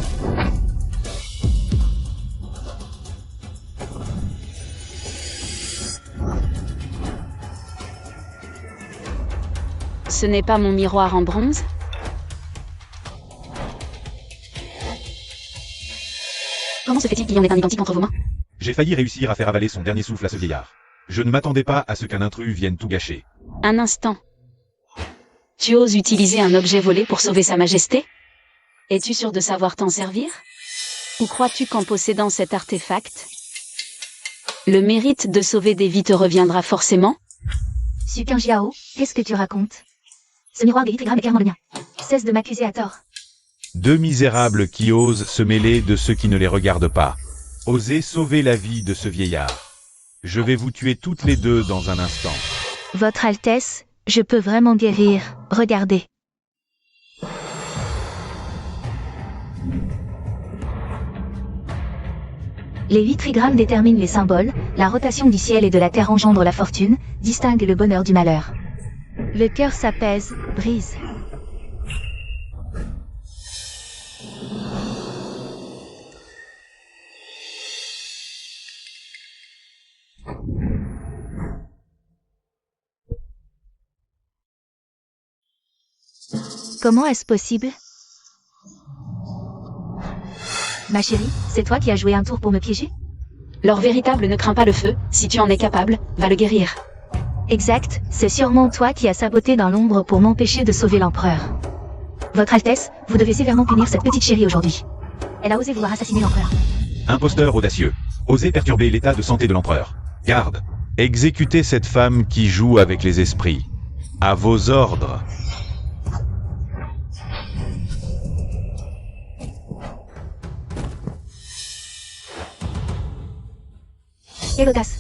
Ce n'est pas mon miroir en bronze? Comment se fait-il qu'il y en ait un identique entre vos mains? J'ai failli réussir à faire avaler son dernier souffle à ce vieillard. Je ne m'attendais pas à ce qu'un intrus vienne tout gâcher. Un instant. Tu oses utiliser un objet volé pour sauver Sa Majesté? Es-tu sûr de savoir t'en servir? Ou crois-tu qu'en possédant cet artefact, le mérite de sauver des vies te reviendra forcément? Sukin Jiao, qu'est-ce que tu racontes? Ce miroir des Vitrigram est clairement le mien. Cesse de m'accuser à tort. Deux misérables qui osent se mêler de ceux qui ne les regardent pas. Osez sauver la vie de ce vieillard. Je vais vous tuer toutes les deux dans un instant. Votre Altesse, je peux vraiment guérir, regardez. Les 8 trigrammes déterminent les symboles, la rotation du ciel et de la terre engendre la fortune, distingue le bonheur du malheur. Le cœur s'apaise, brise. Comment est-ce possible? Ma chérie, c'est toi qui as joué un tour pour me piéger? L'or véritable ne craint pas le feu, si tu en es capable, va le guérir. Exact, c'est sûrement toi qui as saboté dans l'ombre pour m'empêcher de sauver l'empereur. Votre Altesse, vous devez sévèrement punir cette petite chérie aujourd'hui. Elle a osé vouloir assassiner l'empereur. Imposteur audacieux. Osez perturber l'état de santé de l'empereur. Garde. Exécutez cette femme qui joue avec les esprits. À vos ordres. Quelle audace!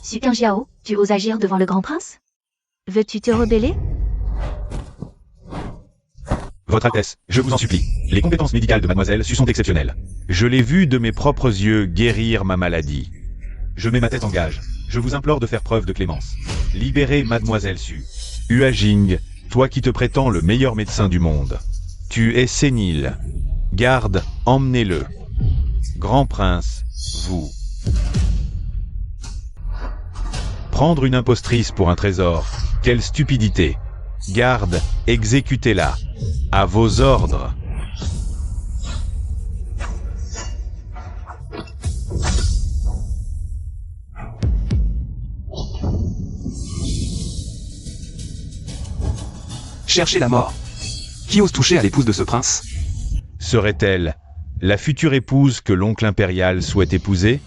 Sukin Jiao, tu oses agir devant le grand prince? Veux-tu te rebeller? Votre Altesse, je vous en supplie, les compétences médicales de Mademoiselle Su sont exceptionnelles. Je l'ai vu de mes propres yeux guérir ma maladie. Je mets ma tête en gage. Je vous implore de faire preuve de clémence. Libérez Mademoiselle Su. Hua Jing, toi qui te prétends le meilleur médecin du monde. Tu es sénile. Garde, emmenez-le. Grand prince, vous. Prendre une impostrice pour un trésor, quelle stupidité. Garde, exécutez-la. À vos ordres. Cherchez la mort. Qui ose toucher à l'épouse de ce prince? Serait-elle la future épouse que l'oncle impérial souhaite épouser?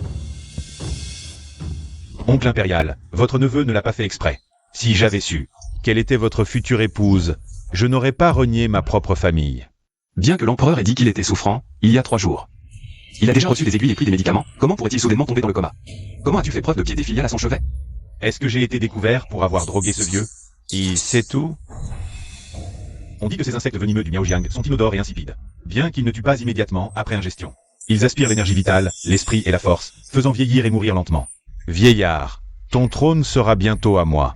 Oncle impérial, votre neveu ne l'a pas fait exprès. Si j'avais su quelle était votre future épouse, je n'aurais pas renié ma propre famille. Bien que l'empereur ait dit qu'il était souffrant, il y a 3 jours. Il a déjà reçu des aiguilles et pris des médicaments. Comment pourrait-il soudainement tomber dans le coma? Comment as-tu fait preuve de piété filiale à son chevet? Est-ce que j'ai été découvert pour avoir drogué ce vieux? Et c'est tout? On dit que ces insectes venimeux du Miaojiang sont inodores et insipides, bien qu'ils ne tuent pas immédiatement après ingestion. Ils aspirent l'énergie vitale, l'esprit et la force, faisant vieillir et mourir lentement. Vieillard, ton trône sera bientôt à moi.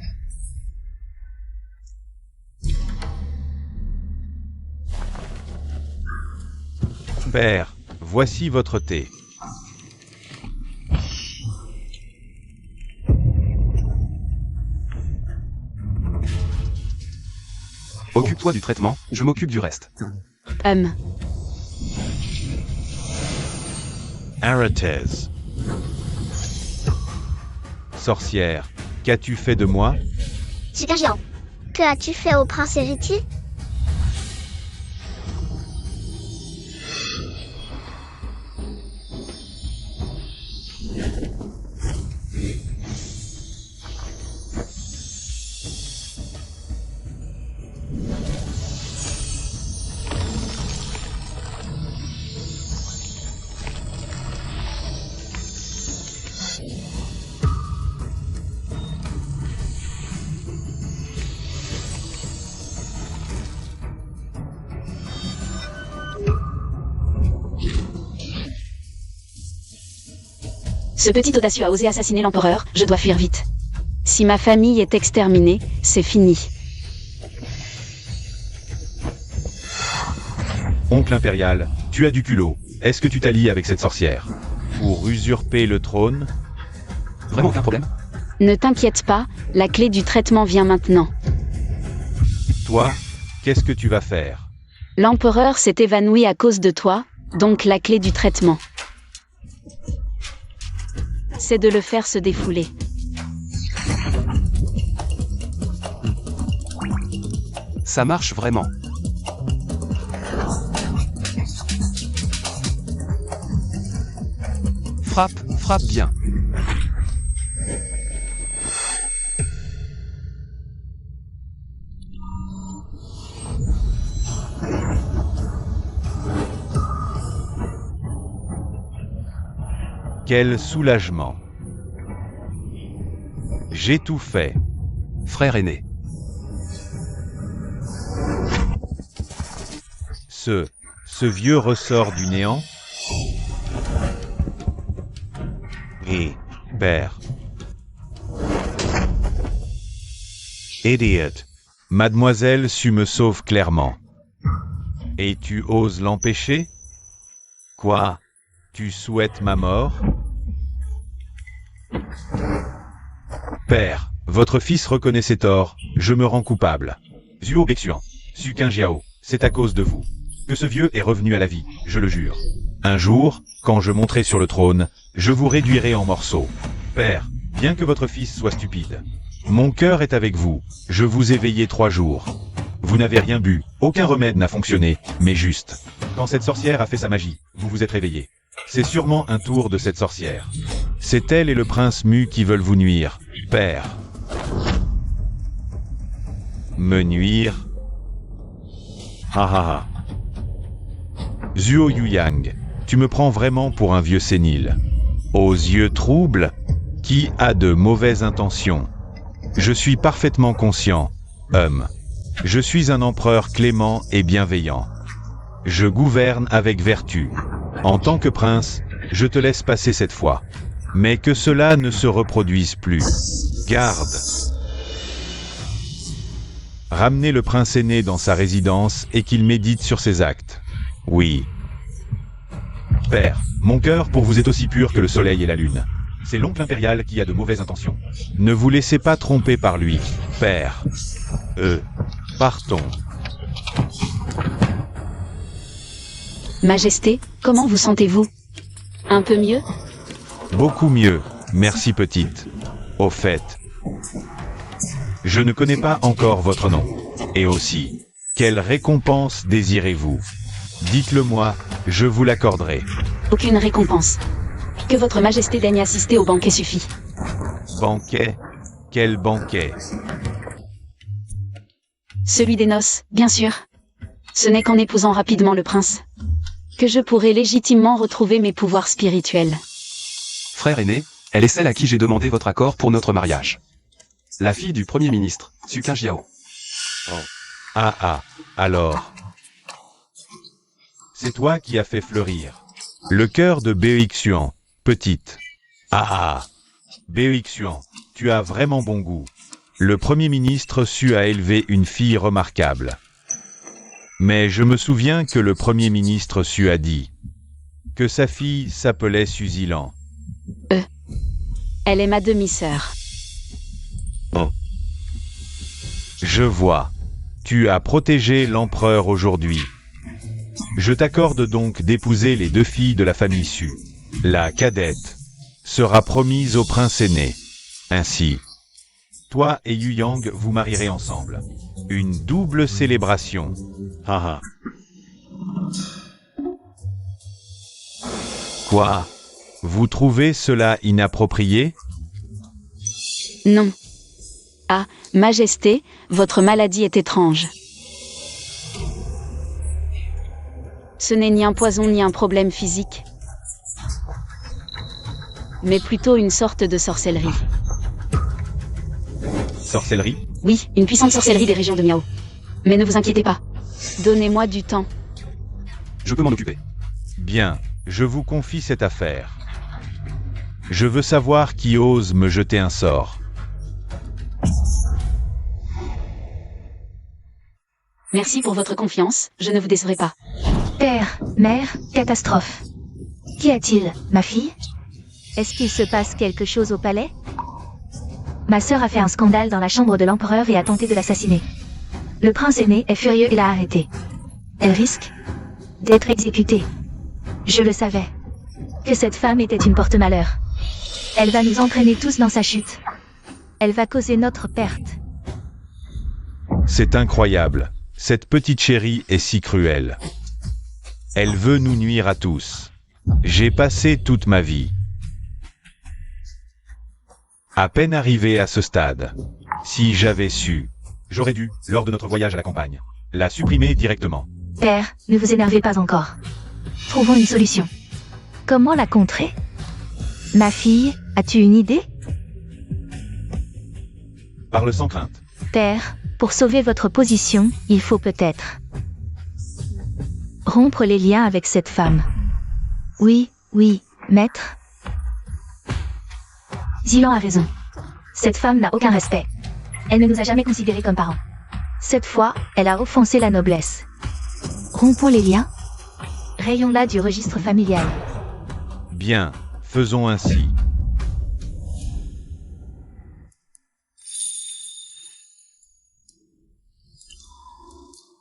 Père, voici votre thé. Occupe-toi du traitement, je m'occupe du reste. Aratez. Sorcière, qu'as-tu fait de moi? Super géant. Que as-tu fait au prince héritier? Ce petit audacieux a osé assassiner l'empereur, je dois fuir vite. Si ma famille est exterminée, c'est fini. Oncle impérial, tu as du culot. Est-ce que tu t'allies avec cette sorcière pour usurper le trône? Vraiment aucun problème? Ne t'inquiète pas, la clé du traitement vient maintenant. Toi, qu'est-ce que tu vas faire? L'empereur s'est évanoui à cause de toi, donc la clé du traitement, c'est de le faire se défouler. Ça marche vraiment. Frappe bien. Quel soulagement. J'ai tout fait. Frère aîné. Ce vieux ressort du néant? Et, père. Idiot. Mademoiselle Su me sauve clairement. Et tu oses l'empêcher? Quoi? Tu souhaites ma mort? Père, votre fils reconnaît ses torts, je me rends coupable. Zuo Bexuan, Su Qingjiao, c'est à cause de vous que ce vieux est revenu à la vie, je le jure. Un jour, quand je monterai sur le trône, je vous réduirai en morceaux. Père, bien que votre fils soit stupide, mon cœur est avec vous, je vous ai veillé 3 jours. Vous n'avez rien bu, aucun remède n'a fonctionné, mais juste. Quand cette sorcière a fait sa magie, vous vous êtes réveillé. C'est sûrement un tour de cette sorcière. C'est elle et le prince Mu qui veulent vous nuire, père. Me nuire? Ha ha ha. Zuo Yuyang, tu me prends vraiment pour un vieux sénile. Aux yeux troubles, qui a de mauvaises intentions. Je suis parfaitement conscient, je suis un empereur clément et bienveillant. Je gouverne avec vertu. En tant que prince, je te laisse passer cette fois. Mais que cela ne se reproduise plus. Garde. Ramenez le prince aîné dans sa résidence et qu'il médite sur ses actes. Oui. Père, mon cœur pour vous est aussi pur que le soleil et la lune. C'est l'oncle impérial qui a de mauvaises intentions. Ne vous laissez pas tromper par lui, père. Partons. Majesté, comment vous sentez-vous? Un peu mieux? Beaucoup mieux, merci petite. Au fait, je ne connais pas encore votre nom. Et aussi, quelle récompense désirez-vous? Dites-le moi, je vous l'accorderai. Aucune récompense. Que votre majesté daigne assister au banquet suffit. Banquet? Quel banquet? Celui des noces, bien sûr. Ce n'est qu'en épousant rapidement le prince que je pourrai légitimement retrouver mes pouvoirs spirituels. Frère aîné, elle est celle à qui j'ai demandé votre accord pour notre mariage. La fille du Premier ministre, Suka Jiao. Alors. C'est toi qui as fait fleurir le cœur de Baoixuan, petite. Baoixuan, tu as vraiment bon goût. Le Premier ministre sut à élever une fille remarquable. Mais je me souviens que le Premier ministre sut a dit que sa fille s'appelait Suzilan. Elle est ma demi-sœur. Je vois. Tu as protégé l'empereur aujourd'hui. Je t'accorde donc d'épouser les 2 filles de la famille Su. La cadette sera promise au prince aîné. Ainsi, toi et Yu Yang vous marierez ensemble. Une double célébration. Quoi? Vous trouvez cela inapproprié? Non. Ah, Majesté, votre maladie est étrange. Ce n'est ni un poison ni un problème physique, mais plutôt une sorte de sorcellerie. Sorcellerie? Oui, une puissante sorcellerie des régions de Miao. Mais ne vous inquiétez pas. Donnez-moi du temps. Je peux m'en occuper. Bien, je vous confie cette affaire. Je veux savoir qui ose me jeter un sort. Merci pour votre confiance, je ne vous décevrai pas. Père, mère, catastrophe. Qu'y a-t-il, ma fille? Est-ce qu'il se passe quelque chose au palais? Ma sœur a fait un scandale dans la chambre de l'empereur et a tenté de l'assassiner. Le prince aîné est furieux et l'a arrêtée. Elle risque d'être exécutée. Je le savais. Que cette femme était une porte-malheur. Elle va nous entraîner tous dans sa chute. Elle va causer notre perte. C'est incroyable. Cette petite chérie est si cruelle. Elle veut nous nuire à tous. J'ai passé toute ma vie. À peine arrivé à ce stade. Si j'avais su, j'aurais dû, lors de notre voyage à la campagne, la supprimer directement. Père, ne vous énervez pas encore. Trouvons une solution. Comment la contrer? Ma fille, as-tu une idée? Parle sans crainte. Père, pour sauver votre position, il faut peut-être rompre les liens avec cette femme. Oui, maître. Zilan a raison. Cette femme n'a aucun respect. Elle ne nous a jamais considérés comme parents. Cette fois, elle a offensé la noblesse. Rompons les liens. Rayons-la du registre familial. Bien, faisons ainsi.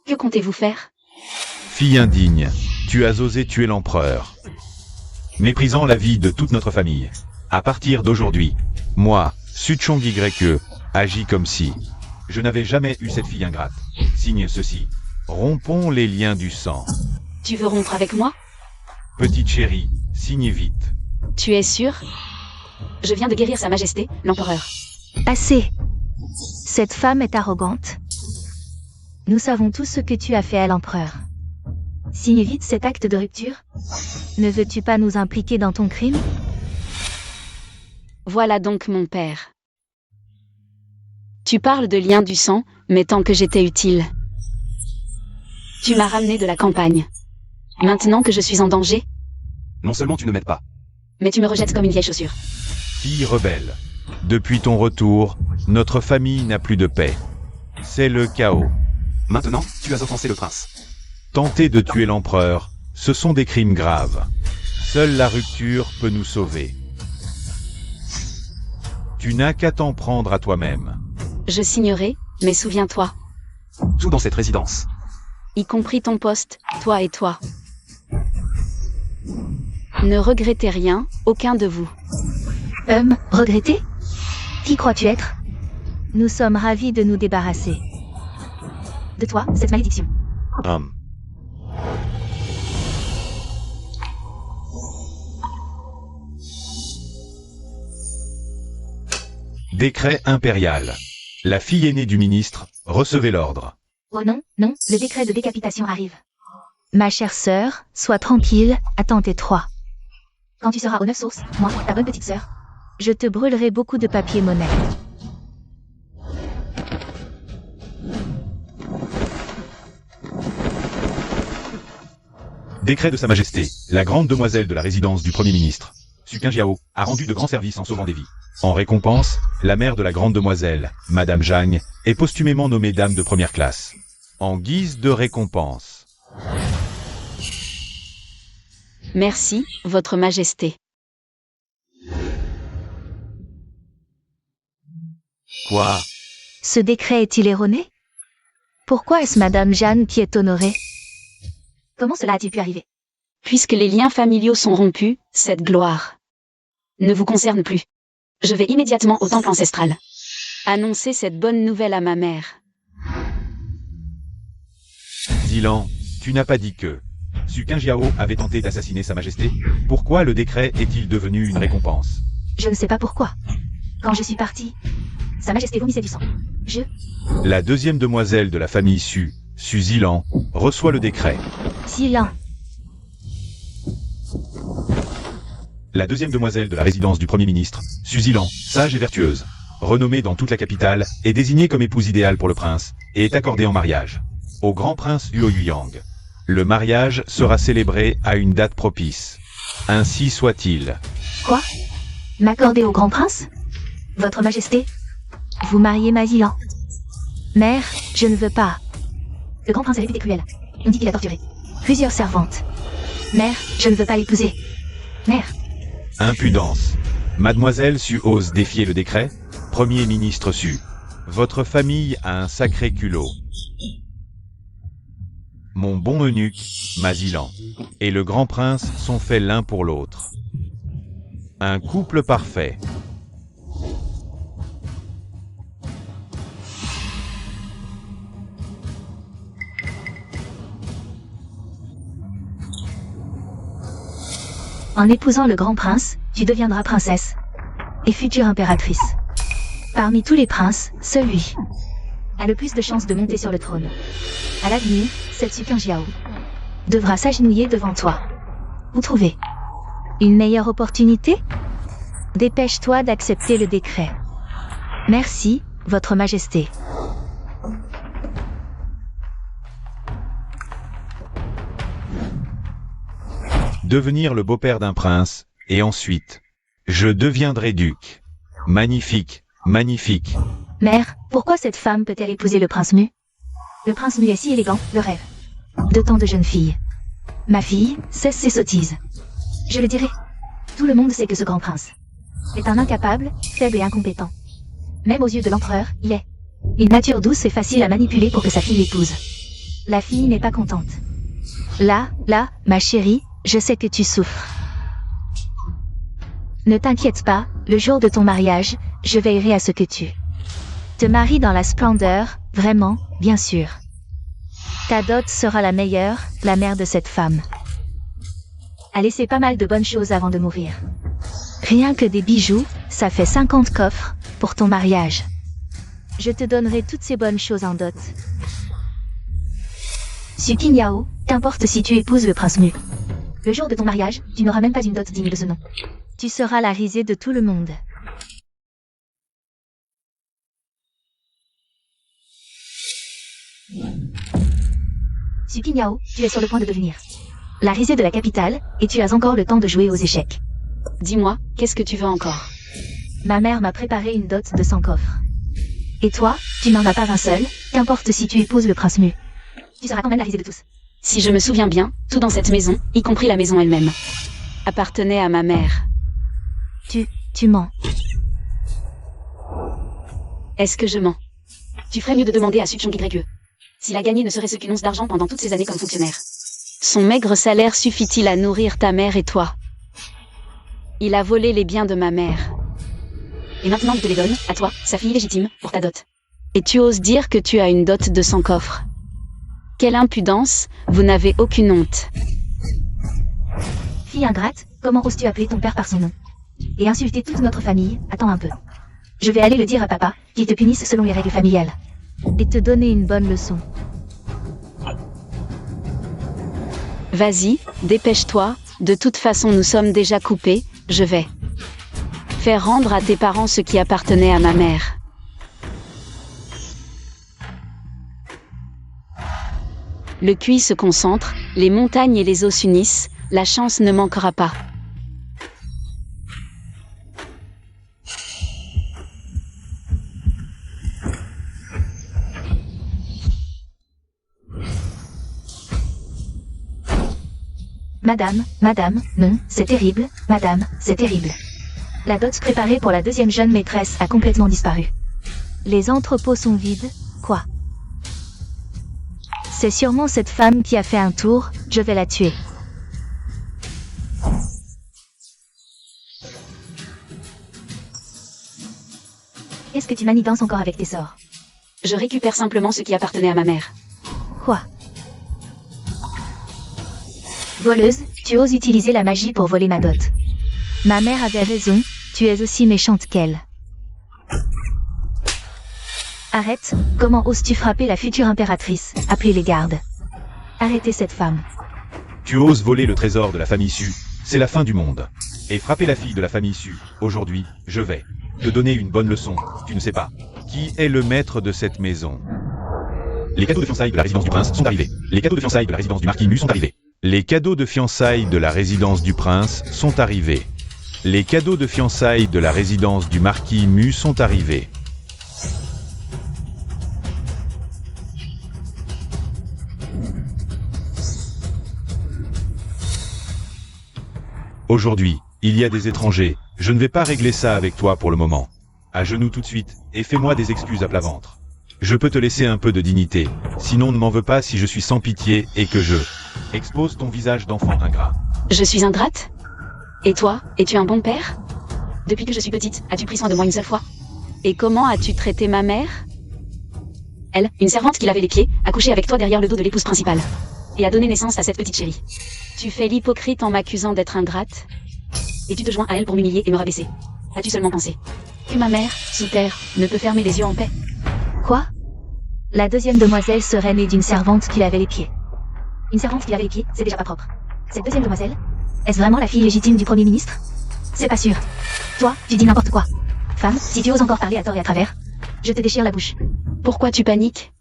Que comptez-vous faire? Fille indigne, tu as osé tuer l'empereur, méprisant la vie de toute notre famille. À partir d'aujourd'hui, moi, Suchong YE, agis comme si je n'avais jamais eu cette fille ingrate. Signe ceci. Rompons les liens du sang. Tu veux rompre avec moi? Petite chérie, signe vite. Tu es sûr? Je viens de guérir Sa Majesté, l'empereur. Assez. Cette femme est arrogante. Nous savons tous ce que tu as fait à l'empereur. Signe vite cet acte de rupture. Ne veux-tu pas nous impliquer dans ton crime? Voilà donc mon père. Tu parles de lien du sang, mais tant que j'étais utile. Tu m'as ramené de la campagne. Maintenant que je suis en danger, Non seulement tu ne m'aides pas, mais tu me rejettes comme une vieille chaussure. Fille rebelle, depuis ton retour, notre famille n'a plus de paix. C'est le chaos. maintenant tu as offensé le prince. Tenter de tuer l'empereur, ce sont des crimes graves. Seule la rupture peut nous sauver. Tu n'as qu'à t'en prendre à toi-même. Je signerai, mais souviens-toi. Tout dans cette résidence. Y compris ton poste, toi et toi. Ne regrettez rien, aucun de vous. Regretter? Qui crois-tu être? Nous sommes ravis de nous débarrasser de toi, cette malédiction. Décret impérial. La fille aînée du ministre, recevez l'ordre. Oh non, non, le décret de décapitation arrive. Ma chère sœur, sois tranquille, attends tes trois. Quand tu seras aux 9 sources, moi, ta bonne petite sœur, je te brûlerai beaucoup de papier-monnaie. Décret de Sa Majesté, la grande demoiselle de la résidence du Premier ministre, Suqin Jiao, a rendu de grands services en sauvant des vies. En récompense, la mère de la grande demoiselle, Madame Zhang, est posthumément nommée dame de première classe. En guise de récompense. Merci, Votre Majesté. Quoi? Ce décret est-il erroné? Pourquoi est-ce Madame Jeanne qui est honorée? Comment cela a-t-il pu arriver? Puisque les liens familiaux sont rompus, cette gloire ne vous concerne plus. Je vais immédiatement au temple ancestral. Annoncer cette bonne nouvelle à ma mère. Zilan, tu n'as pas dit que Suqin Jiao avait tenté d'assassiner Sa Majesté. Pourquoi le décret est-il devenu une récompense? Je ne sais pas pourquoi. Quand je suis partie, Sa Majesté vomissait du sang. La deuxième demoiselle de la famille Su Zilan, reçoit le décret. Zilan. La deuxième demoiselle de la résidence du Premier ministre, Su Zilan, sage et vertueuse, renommée dans toute la capitale, est désignée comme épouse idéale pour le prince, et est accordée en mariage au grand prince Huo Yuyang. Le mariage sera célébré à une date propice. Ainsi soit-il. Quoi? M'accorder au grand prince? Votre Majesté? Vous mariez ma Zilan? Mère, je ne veux pas. Le grand prince est réputé cruel. On dit qu'il a torturé plusieurs servantes. Mère, je ne veux pas l'épouser. Mère. Impudence. Mademoiselle Su ose défier le décret? Premier ministre Su. Votre famille a un sacré culot. Mon bon eunuque, Mazilan, et le grand prince sont faits l'un pour l'autre. Un couple parfait. En épousant le grand prince, tu deviendras princesse et future impératrice. Parmi tous les princes, celui a le plus de chances de monter sur le trône. À l'avenir, cette Suqin Jiao devra s'agenouiller devant toi. Vous trouvez une meilleure opportunité? Dépêche-toi d'accepter le décret. Merci, Votre Majesté. Devenir le beau-père d'un prince, et ensuite, je deviendrai duc. Magnifique, magnifique. Mère, pourquoi cette femme peut-elle épouser le prince Mu? Le prince Mu est si élégant, le rêve de tant de jeunes filles. Ma fille, cesse ces sottises. Je le dirai. Tout le monde sait que ce grand prince est un incapable, faible et incompétent. Même aux yeux de l'empereur, il est une nature douce et facile à manipuler pour que sa fille l'épouse. La fille n'est pas contente. Là, ma chérie, je sais que tu souffres. Ne t'inquiète pas, le jour de ton mariage, je veillerai à ce que tu te maries dans la splendeur, vraiment, bien sûr. Ta dot sera la meilleure, la mère de cette femme a laissé pas mal de bonnes choses avant de mourir. Rien que des bijoux, ça fait 50 coffres pour ton mariage. Je te donnerai toutes ces bonnes choses en dot. Suqin Yao, qu'importe si tu épouses le prince Mu. Le jour de ton mariage, tu n'auras même pas une dot digne de ce nom. Tu seras la risée de tout le monde. Suqin Yao, tu es sur le point de devenir la risée de la capitale, et tu as encore le temps de jouer aux échecs. Dis-moi, qu'est-ce que tu veux encore? Ma mère m'a préparé une dot de 100 coffres. Et toi, tu n'en as pas un seul, qu'importe si tu épouses le prince Mu. Tu seras quand même la risée de tous. Si je me souviens bien, tout dans cette maison, y compris la maison elle-même, appartenait à ma mère. Tu mens. Est-ce que je mens? Tu ferais mieux de demander à Suqin Yigue. S'il a gagné ne serait-ce qu'une once d'argent pendant toutes ces années comme fonctionnaire. Son maigre salaire suffit-il à nourrir ta mère et toi? Il a volé les biens de ma mère. Et maintenant il te les donne, à toi, sa fille légitime, pour ta dot. Et tu oses dire que tu as une dot de 100 coffres. Quelle impudence, vous n'avez aucune honte. Fille ingrate, comment oses-tu appeler ton père par son nom? Et insulter toute notre famille, attends un peu. Je vais aller le dire à papa, qu'il te punisse selon les règles familiales. Et te donner une bonne leçon. Vas-y, dépêche-toi, de toute façon nous sommes déjà coupés, je vais faire rendre à tes parents ce qui appartenait à ma mère. Le QI se concentre, les montagnes et les eaux s'unissent, la chance ne manquera pas. Madame, non, c'est terrible, madame, c'est terrible. La dot préparée pour la deuxième jeune maîtresse a complètement disparu. Les entrepôts sont vides, quoi? C'est sûrement cette femme qui a fait un tour, je vais la tuer. Qu'est-ce que tu manigances encore avec tes sorts? Je récupère simplement ce qui appartenait à ma mère. Quoi? Voleuse, tu oses utiliser la magie pour voler ma dot. Ma mère avait raison, tu es aussi méchante qu'elle. Arrête, comment oses-tu frapper la future impératrice? Appelez les gardes. Arrêtez cette femme. Tu oses voler le trésor de la famille Su, c'est la fin du monde. Et frapper la fille de la famille Su, aujourd'hui, je vais te donner une bonne leçon, tu ne sais pas. Qui est le maître de cette maison? Les cadeaux de fiançailles de la résidence du prince sont arrivés. Les cadeaux de fiançailles de la résidence du marquis Mu sont arrivés. Les cadeaux de fiançailles de la résidence du prince sont arrivés. Les cadeaux de fiançailles de la résidence du marquis Mu sont arrivés. Aujourd'hui, il y a des étrangers, je ne vais pas régler ça avec toi pour le moment. À genoux tout de suite, et fais-moi des excuses à plat ventre. Je peux te laisser un peu de dignité, sinon ne m'en veux pas si je suis sans pitié et que je expose ton visage d'enfant ingrat. Je suis ingrate? Et toi, es-tu un bon père? Depuis que je suis petite, as-tu pris soin de moi une seule fois? Et comment as-tu traité ma mère? Elle, une servante qui lavait les pieds, a couché avec toi derrière le dos de l'épouse principale. Et a donné naissance à cette petite chérie. Tu fais l'hypocrite en m'accusant d'être ingrate? Et tu te joins à elle pour m'humilier et me rabaisser. As-tu seulement pensé que ma mère, sous terre, ne peut fermer les yeux en paix? Quoi? La deuxième demoiselle serait née d'une servante qui lavait les pieds. Une servante qui lavait les pieds, c'est déjà pas propre. Cette deuxième demoiselle, est-ce vraiment la fille légitime du Premier ministre? C'est pas sûr. Toi, tu dis n'importe quoi. Femme, si tu oses encore parler à tort et à travers, je te déchire la bouche. Pourquoi tu paniques?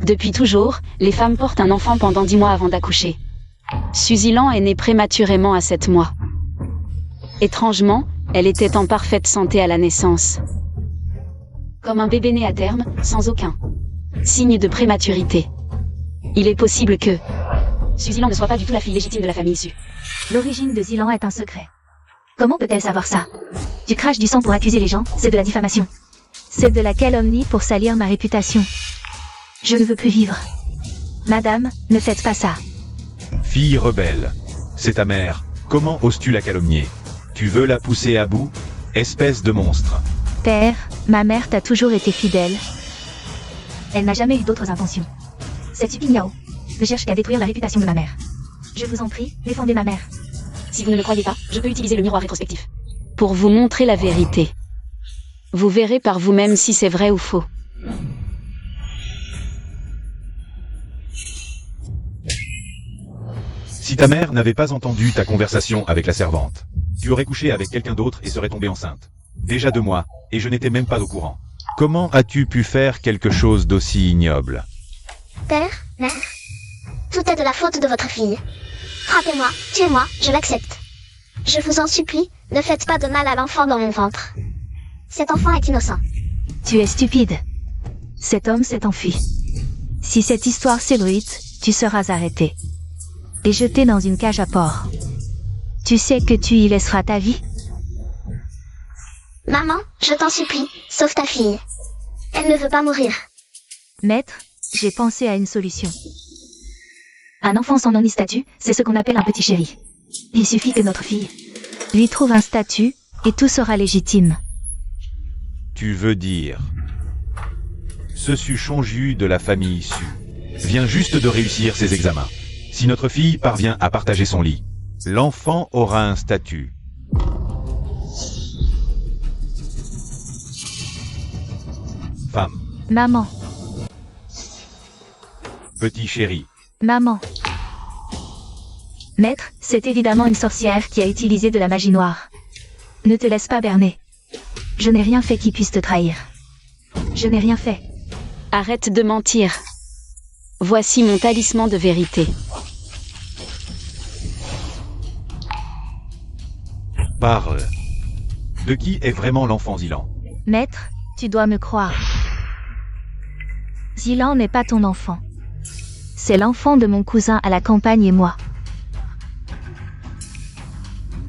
Depuis toujours, les femmes portent un enfant pendant 10 mois avant d'accoucher. Suzy Lan est née prématurément à 7 mois. Étrangement, elle était en parfaite santé à la naissance. Comme un bébé né à terme, sans aucun signe de prématurité. Il est possible que Suzy Lan ne soit pas du tout la fille légitime de la famille Su. L'origine de Zilan est un secret. Comment peut-elle savoir ça? Tu craches du sang pour accuser les gens, c'est de la diffamation. C'est de la calomnie pour salir ma réputation. Je ne veux plus vivre. Madame, ne faites pas ça. Fille rebelle, c'est ta mère, comment oses-tu la calomnier? Tu veux la pousser à bout? Espèce de monstre. Père, ma mère t'a toujours été fidèle. Elle n'a jamais eu d'autres intentions. Cette stupide Yao ne cherche qu'à détruire la réputation de ma mère. Je vous en prie, défendez ma mère. Si vous ne le croyez pas, je peux utiliser le miroir rétrospectif pour vous montrer la vérité. Vous verrez par vous-même si c'est vrai ou faux. Si ta mère n'avait pas entendu ta conversation avec la servante, tu aurais couché avec quelqu'un d'autre et serais tombée enceinte. Déjà 2 mois, et je n'étais même pas au courant. Comment as-tu pu faire quelque chose d'aussi ignoble? Père, mère, tout est de la faute de votre fille. Frappez-moi, tuez-moi, je l'accepte. Je vous en supplie, ne faites pas de mal à l'enfant dans mon ventre. Cet enfant est innocent. Tu es stupide. Cet homme s'est enfui. Si cette histoire s'ébruite, tu seras arrêté. Et jeté dans une cage à porc. Tu sais que tu y laisseras ta vie? Maman, je t'en supplie, sauve ta fille. Elle ne veut pas mourir. Maître, J'ai pensé à une solution. Un enfant sans nom ni statut, c'est ce qu'on appelle un petit chéri. Il suffit que notre fille lui trouve un statut, et tout sera légitime. Tu veux dire... Ce Su de la famille Su vient juste de réussir ses examens. Si notre fille parvient à partager son lit, l'enfant aura un statut. Femme, Maman, petit chéri, maman. Maître, c'est évidemment une sorcière qui a utilisé de la magie noire. Ne te laisse pas berner. Je n'ai rien fait qui puisse te trahir. Je n'ai rien fait. Arrête de mentir. Voici mon talisman de vérité. parle. De qui est vraiment l'enfant Zilan? Maître, tu dois me croire. Zilan n'est pas ton enfant. C'est l'enfant de mon cousin à la campagne et moi.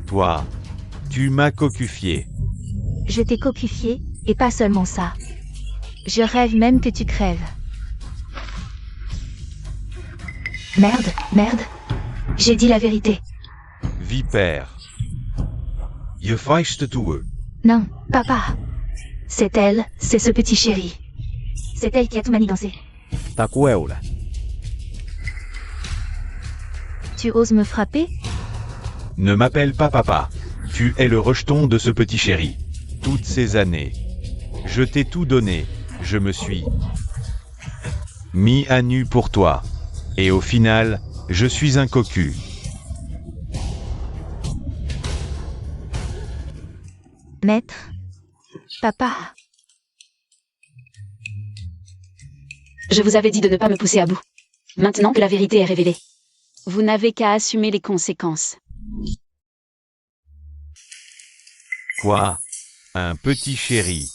Toi, tu m'as cocufié. Je t'ai cocufié, et pas seulement ça. Je rêve même que tu crèves. Merde, merde. J'ai dit la vérité. Vipère. Je feiste toe. Non, papa. C'est elle, c'est ce petit chéri. C'est elle qui a tout manigancé. Takueula. Tu oses me frapper? Ne m'appelle pas papa. Tu es le rejeton de ce petit chéri. Toutes ces années. Je t'ai tout donné. Je me suis mis à nu pour toi. Et au final, je suis un cocu. Maître. Papa. Je vous avais dit de ne pas me pousser à bout. Maintenant que la vérité est révélée, vous n'avez qu'à assumer les conséquences. Quoi? Un petit chéri.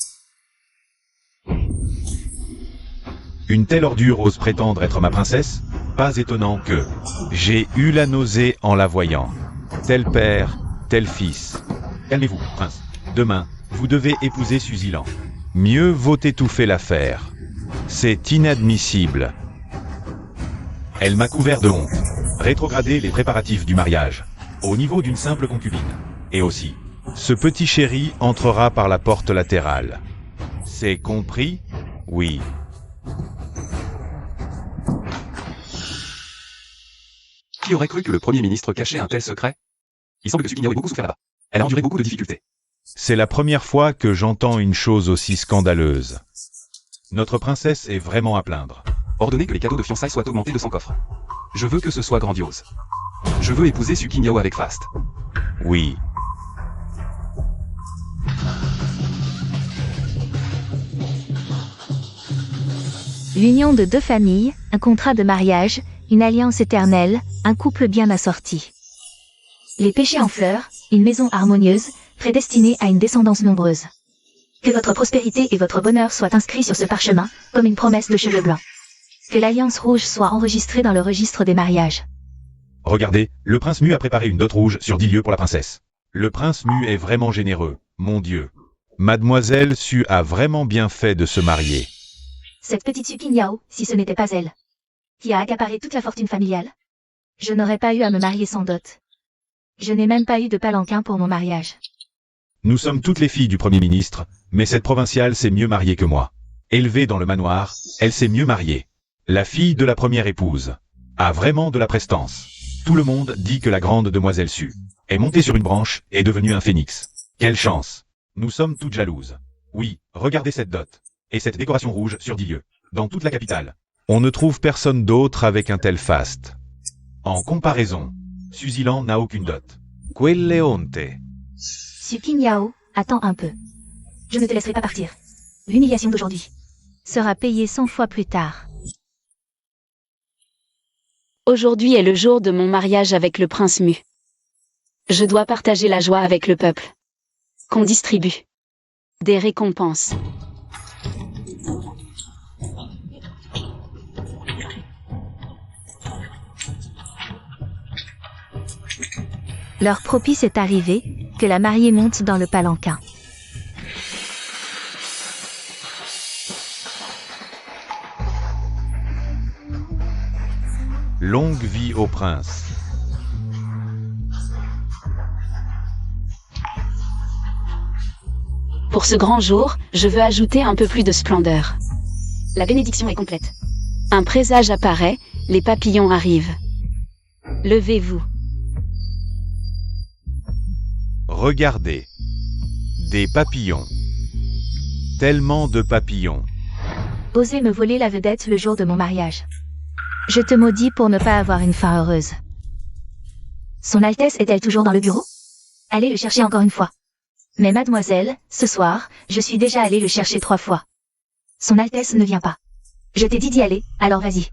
Une telle ordure ose prétendre être ma princesse? Pas étonnant que j'ai eu la nausée en la voyant. Tel père, tel fils. Calmez-vous, prince. Demain, vous devez épouser Suzilan. Mieux vaut étouffer l'affaire. C'est inadmissible. Elle m'a couvert de honte. Rétrograder les préparatifs du mariage. Au niveau d'une simple concubine. Et aussi, ce petit chéri entrera par la porte latérale. C'est compris? Oui. Qui aurait cru que le Premier ministre cachait un tel secret? Il semble que Sukinyao ait beaucoup souffert là-bas. Elle a enduré beaucoup de difficultés. C'est la première fois que j'entends une chose aussi scandaleuse. Notre princesse est vraiment à plaindre. Ordonnez que les cadeaux de fiançailles soient augmentés de 100 coffres. Je veux que ce soit grandiose. Je veux épouser Sukinyao avec faste. Oui. L'union de deux familles, un contrat de mariage, une alliance éternelle, un couple bien assorti. Les péchés en fleurs, une maison harmonieuse, prédestinée à une descendance nombreuse. Que votre prospérité et votre bonheur soient inscrits sur ce parchemin, comme une promesse de cheveux blancs. Que l'alliance rouge soit enregistrée dans le registre des mariages. Regardez, le prince Mu a préparé une dot rouge sur 10 lieues pour la princesse. Le prince Mu est vraiment généreux, mon Dieu. Mademoiselle Su a vraiment bien fait de se marier. Cette petite Sukinyao, si ce n'était pas elle, qui a accaparé toute la fortune familiale. Je n'aurais pas eu à me marier sans dot. Je n'ai même pas eu de palanquin pour mon mariage. Nous sommes toutes les filles du Premier ministre, mais cette provinciale s'est mieux mariée que moi. Élevée dans le manoir, elle s'est mieux mariée. La fille de la première épouse a vraiment de la prestance. Tout le monde dit que la grande demoiselle Su est montée sur une branche et devenue un phénix. Quelle chance! Nous sommes toutes jalouses. Oui, regardez cette dot. Et cette décoration rouge sur 10 lieues, dans toute la capitale. On ne trouve personne d'autre avec un tel faste. En comparaison, Suzilan n'a aucune dot. Quelle honte! Sukinyao, attends un peu. Je ne te laisserai pas partir. L'humiliation d'aujourd'hui sera payée 100 fois plus tard. Aujourd'hui est le jour de mon mariage avec le prince Mu. Je dois partager la joie avec le peuple. Qu'on distribue des récompenses. L'heure propice est arrivée, que la mariée monte dans le palanquin. Longue vie au prince. Pour ce grand jour, je veux ajouter un peu plus de splendeur. La bénédiction est complète. Un présage apparaît, les papillons arrivent. Levez-vous. Regardez. Des papillons. Tellement de papillons. Osez me voler la vedette le jour de mon mariage. Je te maudis pour ne pas avoir une fin heureuse. Son Altesse est-elle toujours dans le bureau? Allez le chercher encore une fois. Mais mademoiselle, ce soir, je suis déjà allé le chercher 3 fois. Son Altesse ne vient pas. Je t'ai dit d'y aller, alors vas-y.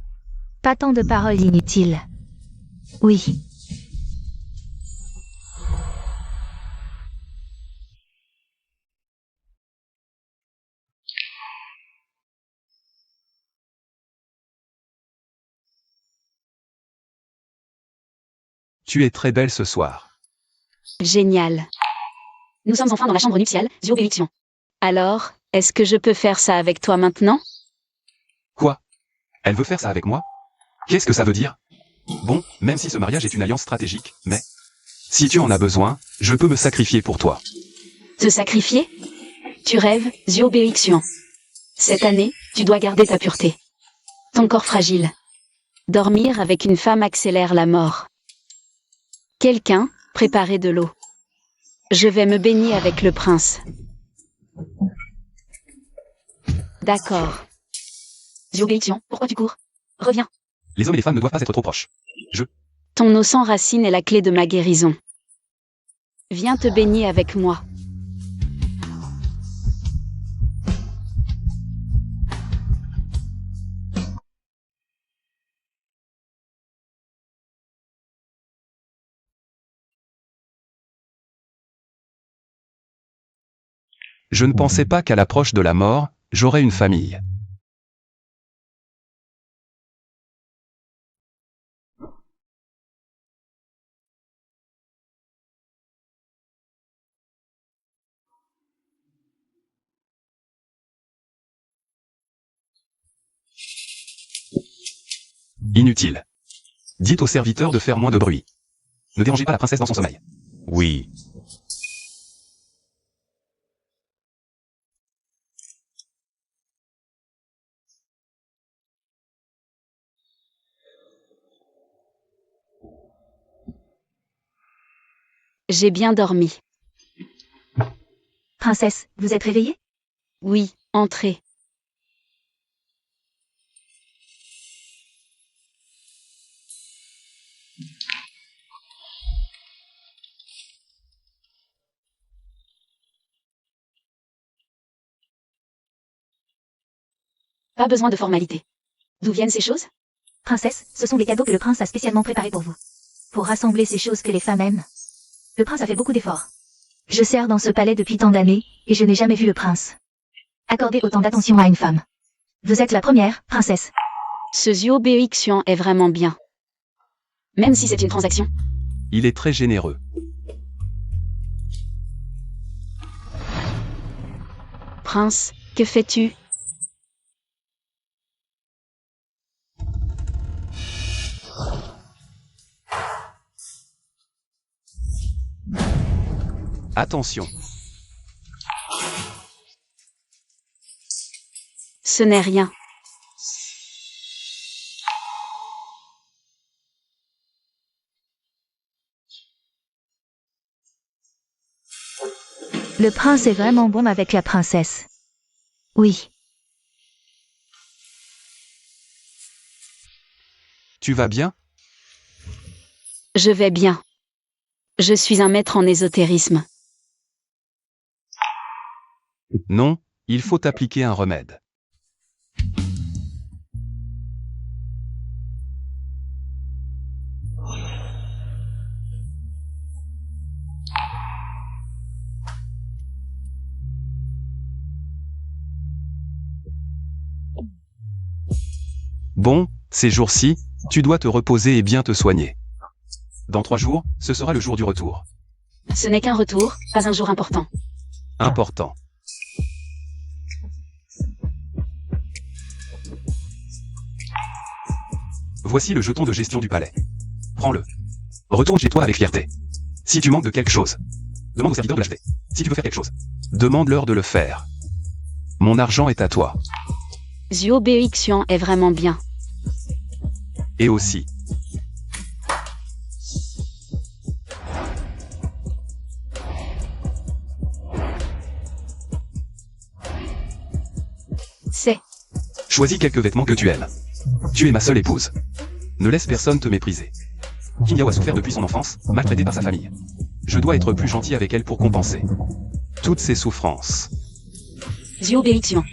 Pas tant de paroles inutiles. Oui. Tu es très belle ce soir. Génial. Nous sommes enfin dans la chambre nuptiale, Zio-Bélixion. Alors, est-ce que je peux faire ça avec toi maintenant? Quoi? Elle veut faire ça avec moi? Qu'est-ce que ça veut dire? Bon, même si ce mariage est une alliance stratégique, mais... Si tu en as besoin, je peux me sacrifier pour toi. Te sacrifier? Tu rêves, Zio-Bélixion. Cette année, tu dois garder ta pureté. Ton corps fragile. Dormir avec une femme accélère la mort. Quelqu'un, préparez de l'eau. Je vais me baigner avec le prince. D'accord. Zio-Bélixion, pourquoi tu cours? Reviens. Les hommes et les femmes ne doivent pas être trop proches. Ton eau sans racine est la clé de ma guérison. Viens te baigner avec moi. Je ne pensais pas qu'à l'approche de la mort, j'aurais une famille. Inutile. Dites au serviteur de faire moins de bruit. Ne dérangez pas la princesse dans son sommeil. Oui. J'ai bien dormi. Princesse, vous êtes réveillée? Oui, entrez. Pas besoin de formalité. D'où viennent ces choses? Princesse, ce sont les cadeaux que le prince a spécialement préparés pour vous. Pour rassembler ces choses que les femmes aiment. Le prince a fait beaucoup d'efforts. Je sers dans ce palais depuis tant d'années, et je n'ai jamais vu le prince accorder autant d'attention à une femme. Vous êtes la première, princesse. Ce Zio-Bélixion est vraiment bien. Même si c'est une transaction. Il est très généreux. Prince, que fais-tu? Attention. Ce n'est rien. Le prince est vraiment bon avec la princesse. Oui. Tu vas bien? Je vais bien. Je suis un maître en ésotérisme. Non, il faut appliquer un remède. Bon, ces jours-ci, tu dois te reposer et bien te soigner. Dans 3 jours, ce sera le jour du retour. Ce n'est qu'un retour, pas un jour important. Important. Voici le jeton de gestion du palais. Prends-le. Retourne chez toi avec fierté. Si tu manques de quelque chose, demande aux serviteurs de l'acheter. Si tu veux faire quelque chose, demande-leur de le faire. Mon argent est à toi. Zhuo Beixian est vraiment bien. Et aussi. C'est. Choisis quelques vêtements que tu aimes. Tu es ma seule épouse. Ne laisse personne te mépriser. Qin Yao a souffert depuis son enfance, maltraitée par sa famille. Je dois être plus gentil avec elle pour compenser toutes ses souffrances. Zhuo Beixian.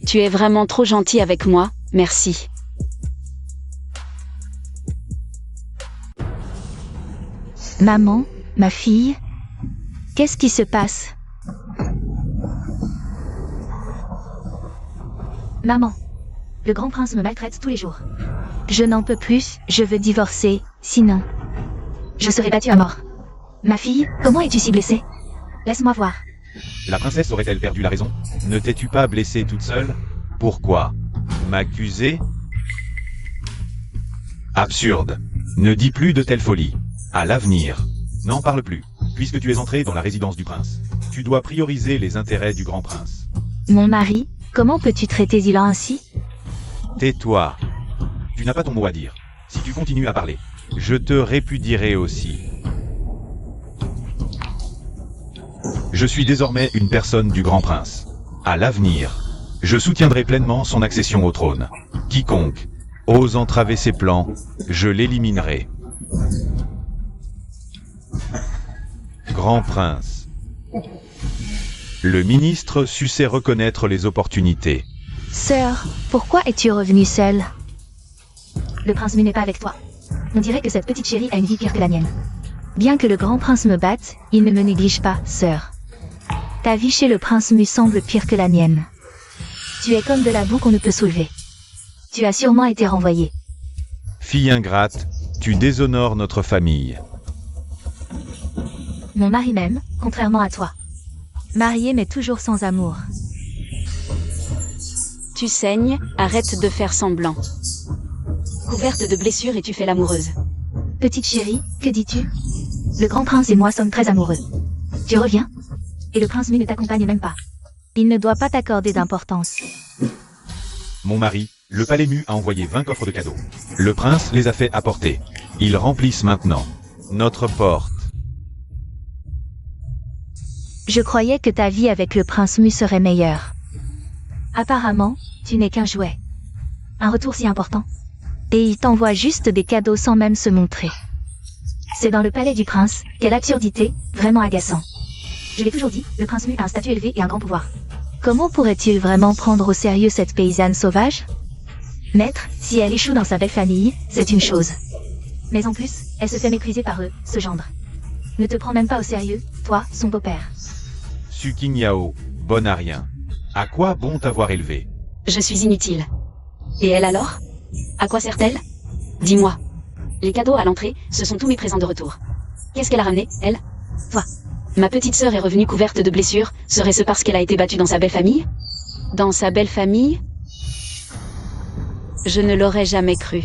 Tu es vraiment trop gentil avec moi, merci. Maman, ma fille, qu'est-ce qui se passe? Maman, le grand prince me maltraite tous les jours. Je n'en peux plus, je veux divorcer, sinon je serai battue à mort. Ma fille, comment es-tu si blessée? Laisse-moi voir. La princesse aurait-elle perdu la raison? Ne t'es-tu pas blessée toute seule? Pourquoi? M'accuser? Absurde. Ne dis plus de telles folies. À l'avenir, n'en parle plus. Puisque tu es entré dans la résidence du prince, tu dois prioriser les intérêts du grand prince. Mon mari, comment peux-tu traiter Zilan ainsi? Tais-toi. Tu n'as pas ton mot à dire. Si tu continues à parler, je te répudierai aussi. Je suis désormais une personne du grand prince. À l'avenir, je soutiendrai pleinement son accession au trône. Quiconque ose entraver ses plans, je l'éliminerai. Grand prince. Le ministre sait reconnaître les opportunités. Sœur, pourquoi es-tu revenue seule? Le prince Mu n'est pas avec toi. On dirait que cette petite chérie a une vie pire que la mienne. Bien que le grand prince me batte, il ne me néglige pas, sœur. Ta vie chez le prince Mu semble pire que la mienne. Tu es comme de la boue qu'on ne peut soulever. Tu as sûrement été renvoyée. Fille ingrate, tu déshonores notre famille. Mon mari m'aime, contrairement à toi. Marié mais toujours sans amour. Tu saignes, arrête de faire semblant. Couverte de blessures et tu fais l'amoureuse. Petite chérie, que dis-tu? Le grand prince et moi sommes très amoureux. Tu reviens? Et le prince Mu ne t'accompagne même pas. Il ne doit pas t'accorder d'importance. Mon mari, le palais Mu a envoyé 20 coffres de cadeaux. Le prince les a fait apporter. Ils remplissent maintenant notre porte. Je croyais que ta vie avec le prince Mu serait meilleure. Apparemment, tu n'es qu'un jouet. Un retour si important. Et il t'envoie juste des cadeaux sans même se montrer. C'est dans le palais du prince, quelle absurdité, vraiment agaçant. Je l'ai toujours dit, le prince Mu a un statut élevé et un grand pouvoir. Comment pourrait-il vraiment prendre au sérieux cette paysanne sauvage? Maître, si elle échoue dans sa belle famille, c'est une chose. Mais en plus, elle se fait mépriser par eux, ce gendre. Ne te prends même pas au sérieux, toi, son beau-père. Su Qin Yao, bonne à rien. À quoi bon t'avoir élevé? Je suis inutile. Et elle alors? À quoi sert-elle? Dis-moi. Les cadeaux à l'entrée, ce sont tous mes présents de retour. Qu'est-ce qu'elle a ramené, elle? Toi. Ma petite sœur est revenue couverte de blessures, serait-ce parce qu'elle a été battue dans sa belle famille? Dans sa belle famille? Je ne l'aurais jamais cru.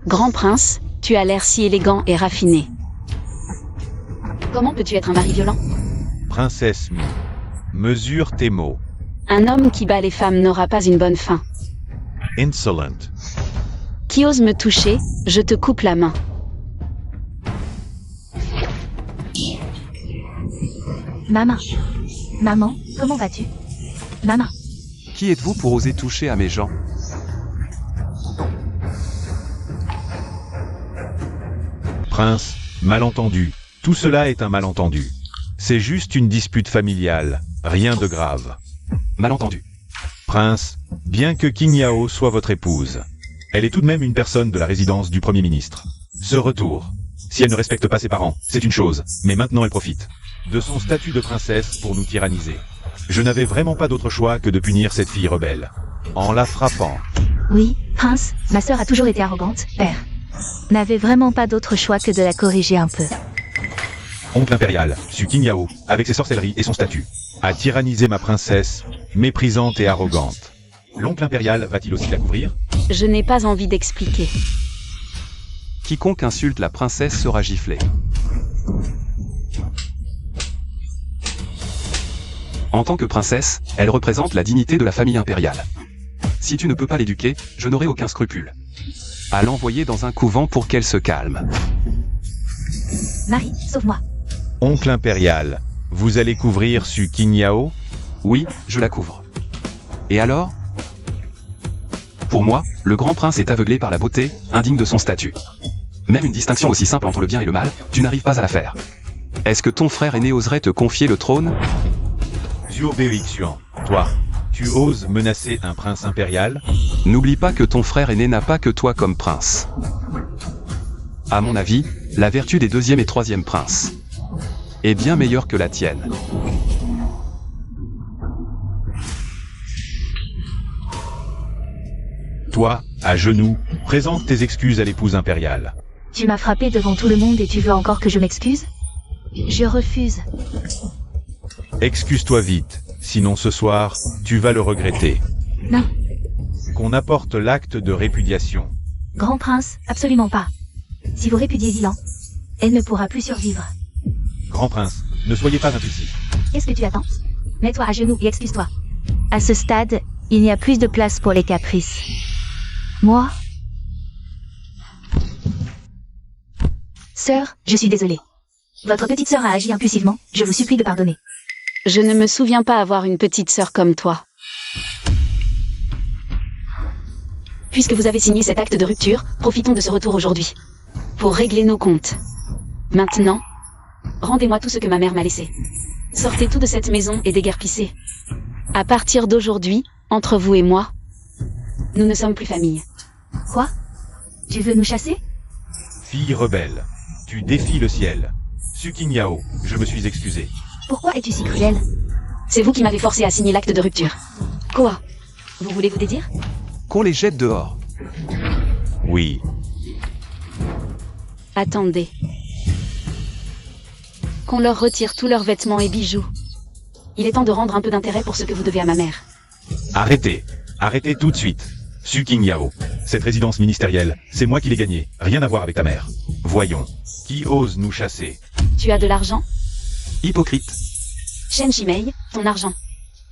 Grand prince, tu as l'air si élégant et raffiné. Comment peux-tu être un mari violent? Princesse Mu, mesure tes mots. Un homme qui bat les femmes n'aura pas une bonne fin. Insolent. Qui ose me toucher, je te coupe la main. Maman. Maman, comment vas-tu? Maman. Qui êtes-vous pour oser toucher à mes gens? Prince, malentendu. Tout cela est un malentendu. C'est juste une dispute familiale, rien de grave. Malentendu. Prince, bien que Qin Yao soit votre épouse, elle est tout de même une personne de la résidence du Premier ministre. Ce retour, si elle ne respecte pas ses parents, c'est une chose, mais maintenant elle profite de son statut de princesse pour nous tyranniser. Je n'avais vraiment pas d'autre choix que de punir cette fille rebelle, en la frappant. Oui, prince, ma sœur a toujours été arrogante, père. N'avait vraiment pas d'autre choix que de la corriger un peu. Oncle impérial, Su Qin Yao, avec ses sorcelleries et son statut, a tyrannisé ma princesse, méprisante et arrogante. L'oncle impérial va-t-il aussi la couvrir? Je n'ai pas envie d'expliquer. Quiconque insulte la princesse sera giflé. En tant que princesse, elle représente la dignité de la famille impériale. Si tu ne peux pas l'éduquer, je n'aurai aucun scrupule à l'envoyer dans un couvent pour qu'elle se calme. Marie, sauve-moi. Oncle impérial, vous allez couvrir Su Qingyao? Oui, je la couvre. Et alors? Pour moi, le grand prince est aveuglé par la beauté, indigne de son statut. Même une distinction aussi simple entre le bien et le mal, tu n'arrives pas à la faire. Est-ce que ton frère aîné oserait te confier le trône? Zhuo Beixian, toi, tu oses menacer un prince impérial? N'oublie pas que ton frère aîné n'a pas que toi comme prince. À mon avis, la vertu des deuxième et troisième princes est bien meilleure que la tienne. Toi, à genoux, présente tes excuses à l'épouse impériale. Tu m'as frappé devant tout le monde et tu veux encore que je m'excuse? Je refuse. Excuse-toi vite, sinon ce soir, tu vas le regretter. Non. Qu'on apporte l'acte de répudiation. Grand prince, absolument pas. Si vous répudiez Zilan, elle ne pourra plus survivre. Grand prince, ne soyez pas impulsif. Qu'est-ce que tu attends? Mets-toi à genoux et excuse-toi. À ce stade, il n'y a plus de place pour les caprices. Moi? Sœur, je suis désolée. Votre petite sœur a agi impulsivement, je vous supplie de pardonner. Je ne me souviens pas avoir une petite sœur comme toi. Puisque vous avez signé cet acte de rupture, profitons de ce retour aujourd'hui. Pour régler nos comptes. Maintenant, rendez-moi tout ce que ma mère m'a laissé. Sortez tout de cette maison et déguerpissez. À partir d'aujourd'hui, entre vous et moi, nous ne sommes plus famille. Quoi? Tu veux nous chasser? Fille rebelle, tu défies le ciel. Su Qingyao, je me suis excusé. Pourquoi es-tu si cruel? C'est vous qui m'avez forcé à signer l'acte de rupture. Quoi? Vous voulez vous dédire? Qu'on les jette dehors. Oui, Attendez. Qu'on leur retire tous leurs vêtements et bijoux. Il est temps de rendre un peu d'intérêt pour ce que vous devez à ma mère. arrêtez. Arrêtez tout de suite. Su Qingyao, cette résidence ministérielle, c'est moi qui l'ai gagnée, rien à voir avec ta mère. Voyons, qui ose nous chasser? Tu as de l'argent? Hypocrite. Shen Shimei, ton argent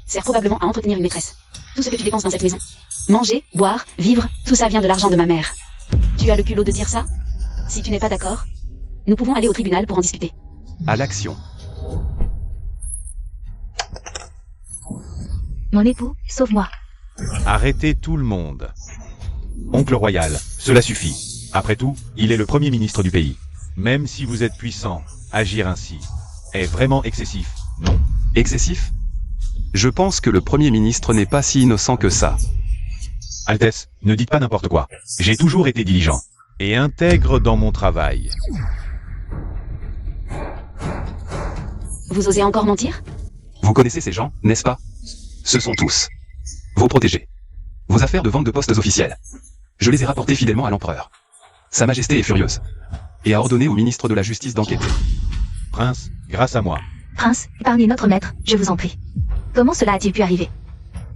sert probablement à entretenir une maîtresse. Tout ce que tu dépenses dans cette maison. Manger, boire, vivre, tout ça vient de l'argent de ma mère. Tu as le culot de dire ça? Si tu n'es pas d'accord, nous pouvons aller au tribunal pour en discuter. À l'action. Mon époux, sauve-moi. Arrêtez tout le monde. Oncle royal, cela suffit. Après tout, il est le premier ministre du pays. Même si vous êtes puissant, agir ainsi est vraiment excessif, non? Excessif? Je pense que le Premier ministre n'est pas si innocent que ça. Altesse, ne dites pas n'importe quoi. J'ai toujours été diligent et intègre dans mon travail. Vous osez encore mentir? Vous connaissez ces gens, n'est-ce pas? Ce sont tous vos protégés. Vos affaires de vente de postes officiels. Je les ai rapportées fidèlement à l'empereur. Sa Majesté est furieuse et a ordonné au ministre de la Justice d'enquêter. Prince, grâce à moi. Prince, épargnez notre maître, je vous en prie. Comment cela a-t-il pu arriver?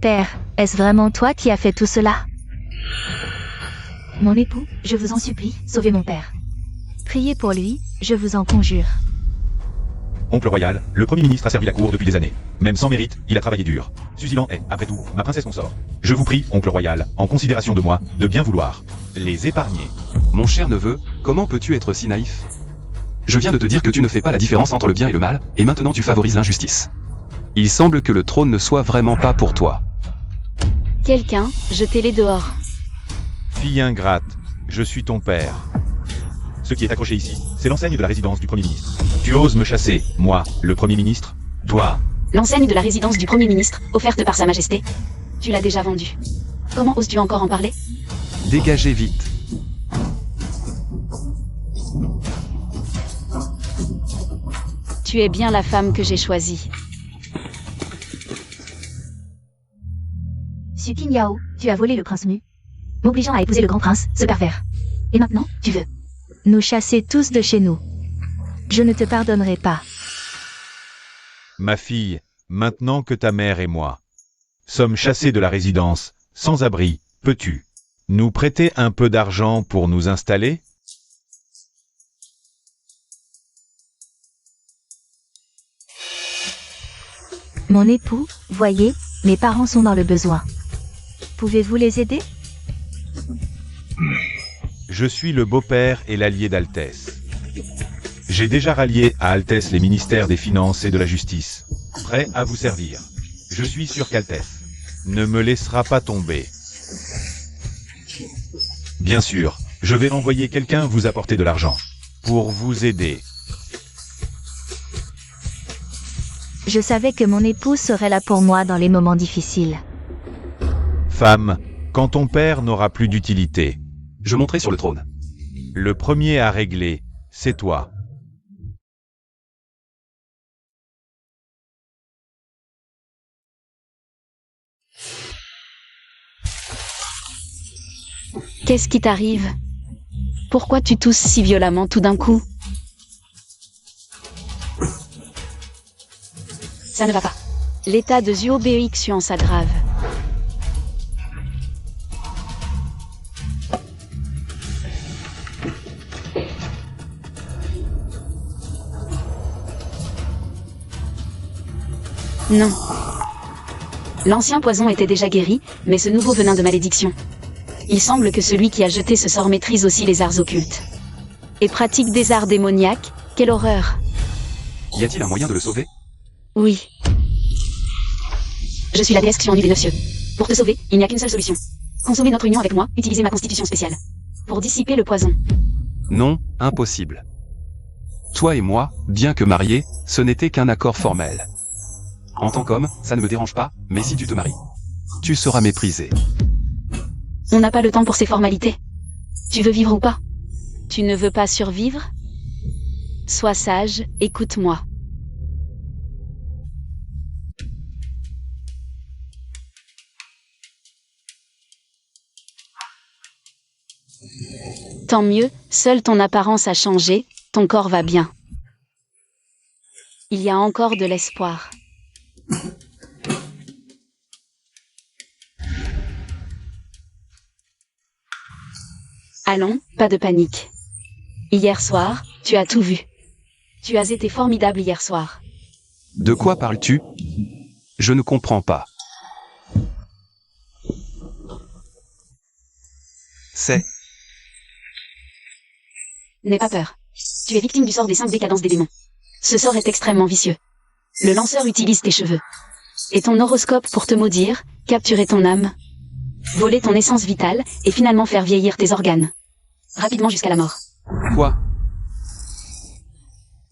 Père, est-ce vraiment toi qui as fait tout cela? Mon époux, je vous en supplie, sauvez mon père. Priez pour lui, je vous en conjure. Oncle royal, le premier ministre a servi la cour depuis des années. Même sans mérite, il a travaillé dur. Suzilan est, après tout, ma princesse consort. Je vous prie, oncle royal, en considération de moi, de bien vouloir les épargner. Mon cher neveu, comment peux-tu être si naïf? Je viens de te dire que tu ne fais pas la différence entre le bien et le mal, et maintenant tu favorises l'injustice. Il semble que le trône ne soit vraiment pas pour toi. Quelqu'un, jetez-les dehors. Fille ingrate, je suis ton père. Ce qui est accroché ici, c'est l'enseigne de la résidence du Premier ministre. Tu oses me chasser, moi, le Premier ministre? Toi? L'enseigne de la résidence du Premier ministre, offerte par Sa Majesté. Tu l'as déjà vendue. Comment oses-tu encore en parler? Dégagez vite. Tu es bien la femme que j'ai choisie. Su Qingyao, tu as volé le prince Mu, m'obligeant à épouser le grand prince, ce pervers. Et maintenant, tu veux nous chasser tous de chez nous. Je ne te pardonnerai pas. Ma fille, maintenant que ta mère et moi sommes chassés de la résidence, sans abri, peux-tu nous prêter un peu d'argent pour nous installer? Mon époux, voyez, mes parents sont dans le besoin. Pouvez-vous les aider? Je suis le beau-père et l'allié d'Altès. J'ai déjà rallié à Altès les ministères des Finances et de la Justice. Prêt à vous servir. Je suis sûr qu'Altès ne me laissera pas tomber. Bien sûr, je vais envoyer quelqu'un vous apporter de l'argent. Pour vous aider. Je savais que mon époux serait là pour moi dans les moments difficiles. Femme, quand ton père n'aura plus d'utilité, Je monterai sur le trône. le premier à régler, c'est toi. Qu'est-ce qui t'arrive? Pourquoi tu tousses si violemment tout d'un coup? Ça ne va pas. L'état de Zuo-Beoixuan s'aggrave. Non. L'ancien poison était déjà guéri, mais ce nouveau venin de malédiction. Il semble que celui qui a jeté ce sort maîtrise aussi les arts occultes. Et pratique des arts démoniaques. Quelle horreur! Y a-t-il un moyen de le sauver? Oui. Je suis la déesse Xianlu des Neuf Cieux. Pour te sauver, il n'y a qu'une seule solution. Consommer notre union avec moi, utiliser ma constitution spéciale. Pour dissiper le poison. Non, impossible. Toi et moi, bien que mariés, ce n'était qu'un accord formel. En tant qu'homme, ça ne me dérange pas, mais si tu te maries, tu seras méprisé. On n'a pas le temps pour ces formalités. Tu veux vivre ou pas? Tu ne veux pas survivre? Sois sage, écoute-moi. Tant mieux, seule ton apparence a changé, ton corps va bien. Il y a encore de l'espoir. Allons, pas de panique. Hier soir, tu as tout vu. Tu as été formidable hier soir. De quoi parles-tu? Je ne comprends pas. C'est... N'aie pas peur. Tu es victime du sort des 5 décadences des démons. Ce sort est extrêmement vicieux. Le lanceur utilise tes cheveux. Et ton horoscope pour te maudire, capturer ton âme, voler ton essence vitale, et finalement faire vieillir tes organes. Rapidement jusqu'à la mort. Quoi?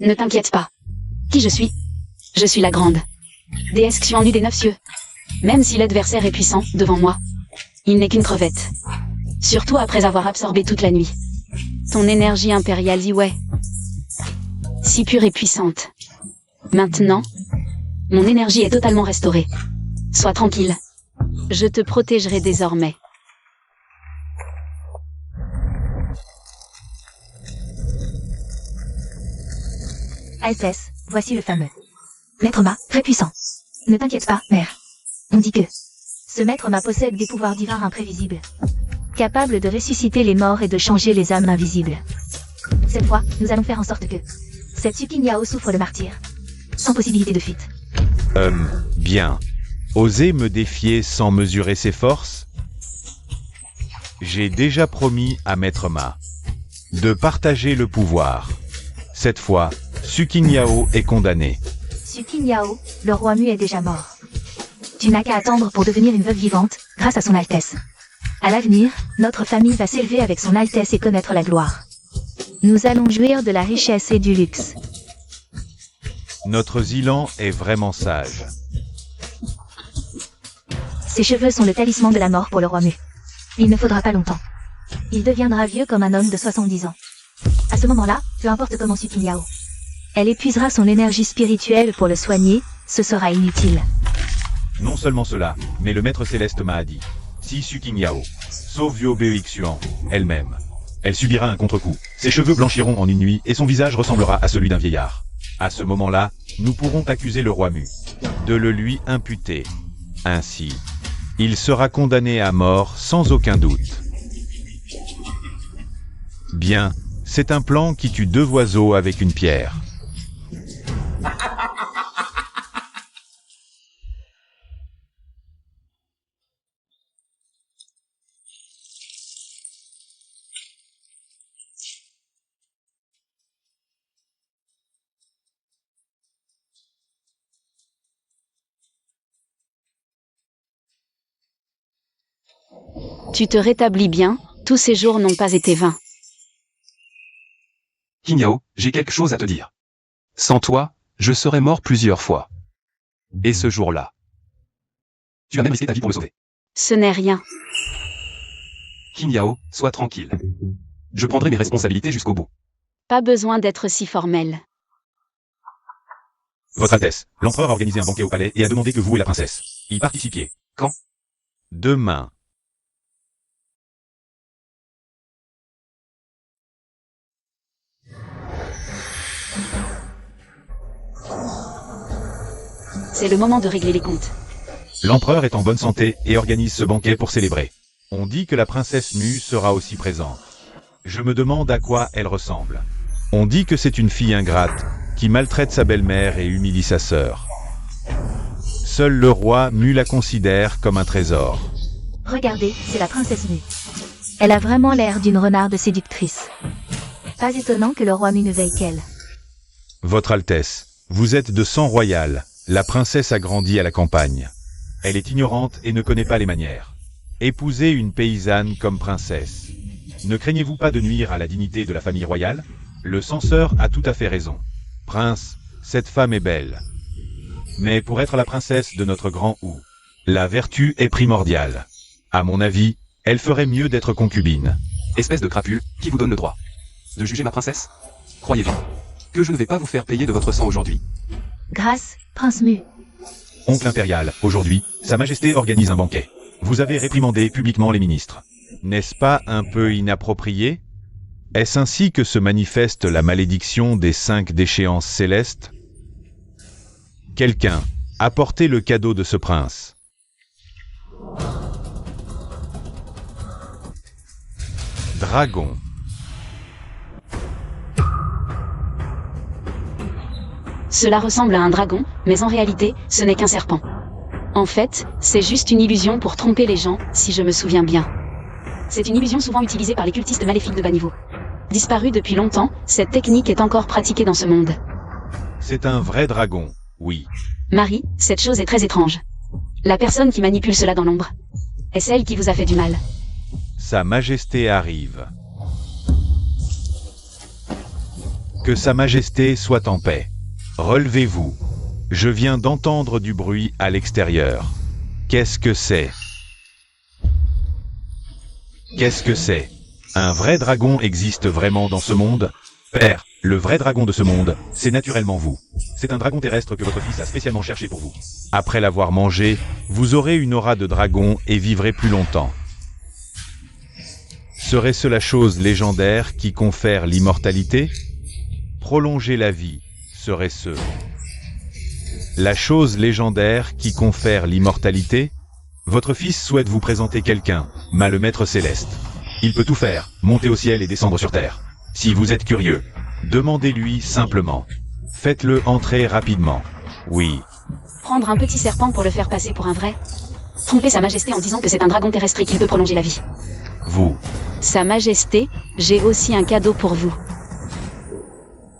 Ne t'inquiète pas. Qui je suis? Je suis la grande déesse Xianlu des Neuf Cieux. Même si l'adversaire est puissant, devant moi, il n'est qu'une crevette. Surtout après avoir absorbé toute la nuit. Ton énergie impériale y ouais. Si pure et puissante. Maintenant, mon énergie est totalement restaurée. Sois tranquille. Je te protégerai désormais. Altesse, voici le fameux. Maître Ma, très puissant. Ne t'inquiète pas, mère. On dit que ce maître Ma possède des pouvoirs divins imprévisibles. Capable de ressusciter les morts et de changer les âmes invisibles. Cette fois, nous allons faire en sorte que cette Sukinyao souffre le martyr. Sans possibilité de fuite. Bien. Osez me défier sans mesurer ses forces? J'ai déjà promis à Maître Ma de partager le pouvoir. Cette fois, Sukinyao est condamné. Sukinyao, le roi Mu est déjà mort. Tu n'as qu'à attendre pour devenir une veuve vivante, grâce à son Altesse. À l'avenir, notre famille va s'élever avec son Altesse et connaître la gloire. Nous allons jouir de la richesse et du luxe. Notre Zilan est vraiment sage. Ses cheveux sont le talisman de la mort pour le roi Mu. Il ne faudra pas longtemps. Il deviendra vieux comme un homme de 70 ans. À ce moment-là, peu importe comment Sukinyao. Elle épuisera son énergie spirituelle pour le soigner, ce sera inutile. Non seulement cela, mais le Maître Céleste m'a dit, si Sukinyao sauve Zuo-Beoixuan elle-même, elle subira un contre-coup. Ses cheveux blanchiront en une nuit et son visage ressemblera à celui d'un vieillard. À ce moment-là, nous pourrons accuser le roi Mu de le lui imputer. Ainsi, il sera condamné à mort sans aucun doute. Bien, c'est un plan qui tue 2 oiseaux avec une pierre. Tu te rétablis bien, tous ces jours n'ont pas été vains. Qinyao, j'ai quelque chose à te dire. Sans toi, je serais mort plusieurs fois. Et ce jour-là, tu as même risqué ta vie pour me sauver. Ce n'est rien. Qinyao, sois tranquille. Je prendrai mes responsabilités jusqu'au bout. Pas besoin d'être si formel. Votre Altesse, l'empereur a organisé un banquet au palais et a demandé que vous et la princesse y participiez. Quand? Demain. C'est le moment de régler les comptes. L'empereur est en bonne santé et organise ce banquet pour célébrer. On dit que la princesse Mu sera aussi présente. Je me demande à quoi elle ressemble. On dit que c'est une fille ingrate, qui maltraite sa belle-mère et humilie sa sœur. Seul le roi Mu la considère comme un trésor. Regardez, c'est la princesse Mu. Elle a vraiment l'air d'une renarde séductrice. Pas étonnant que le roi Mu ne veille qu'elle. Votre Altesse, vous êtes de sang royal. La princesse a grandi à la campagne. Elle est ignorante et ne connaît pas les manières. Épousez une paysanne comme princesse. Ne craignez-vous pas de nuire à la dignité de la famille royale? Le censeur a tout à fait raison. Prince, cette femme est belle. Mais pour être la princesse de notre grand Wu, la vertu est primordiale. À mon avis, elle ferait mieux d'être concubine. Espèce de crapule, qui vous donne le droit de juger ma princesse? Croyez-vous que je ne vais pas vous faire payer de votre sang aujourd'hui? Grâce, prince Mu. Oncle impérial, aujourd'hui, Sa Majesté organise un banquet. Vous avez réprimandé publiquement les ministres. N'est-ce pas un peu inapproprié? Est-ce ainsi que se manifeste la malédiction des 5 déchéances célestes? Quelqu'un, apportez le cadeau de ce prince. Dragon. Cela ressemble à un dragon, mais en réalité, ce n'est qu'un serpent. En fait, c'est juste une illusion pour tromper les gens, si je me souviens bien. C'est une illusion souvent utilisée par les cultistes maléfiques de bas niveau. Disparue depuis longtemps, cette technique est encore pratiquée dans ce monde. C'est un vrai dragon, oui. Marie, cette chose est très étrange. La personne qui manipule cela dans l'ombre. Est celle qui vous a fait du mal. Sa Majesté arrive. Que Sa Majesté soit en paix. Relevez-vous. Je viens d'entendre du bruit à l'extérieur. Qu'est-ce que c'est? Qu'est-ce que c'est? Un vrai dragon existe vraiment dans ce monde? Père, le vrai dragon de ce monde, c'est naturellement vous. C'est un dragon terrestre que votre fils a spécialement cherché pour vous. Après l'avoir mangé, vous aurez une aura de dragon et vivrez plus longtemps. Serait-ce la chose légendaire qui confère l'immortalité? Prolonger la vie, serait-ce la chose légendaire qui confère l'immortalité? Votre fils souhaite vous présenter quelqu'un, le maître céleste. Il peut tout faire, monter au ciel et descendre sur terre. Si vous êtes curieux, demandez-lui simplement. Faites-le entrer rapidement. Oui. Prendre un petit serpent pour le faire passer pour un vrai? Tromper Sa Majesté en disant que c'est un dragon terrestre et qu'il peut prolonger la vie. Vous. Sa Majesté, j'ai aussi un cadeau pour vous.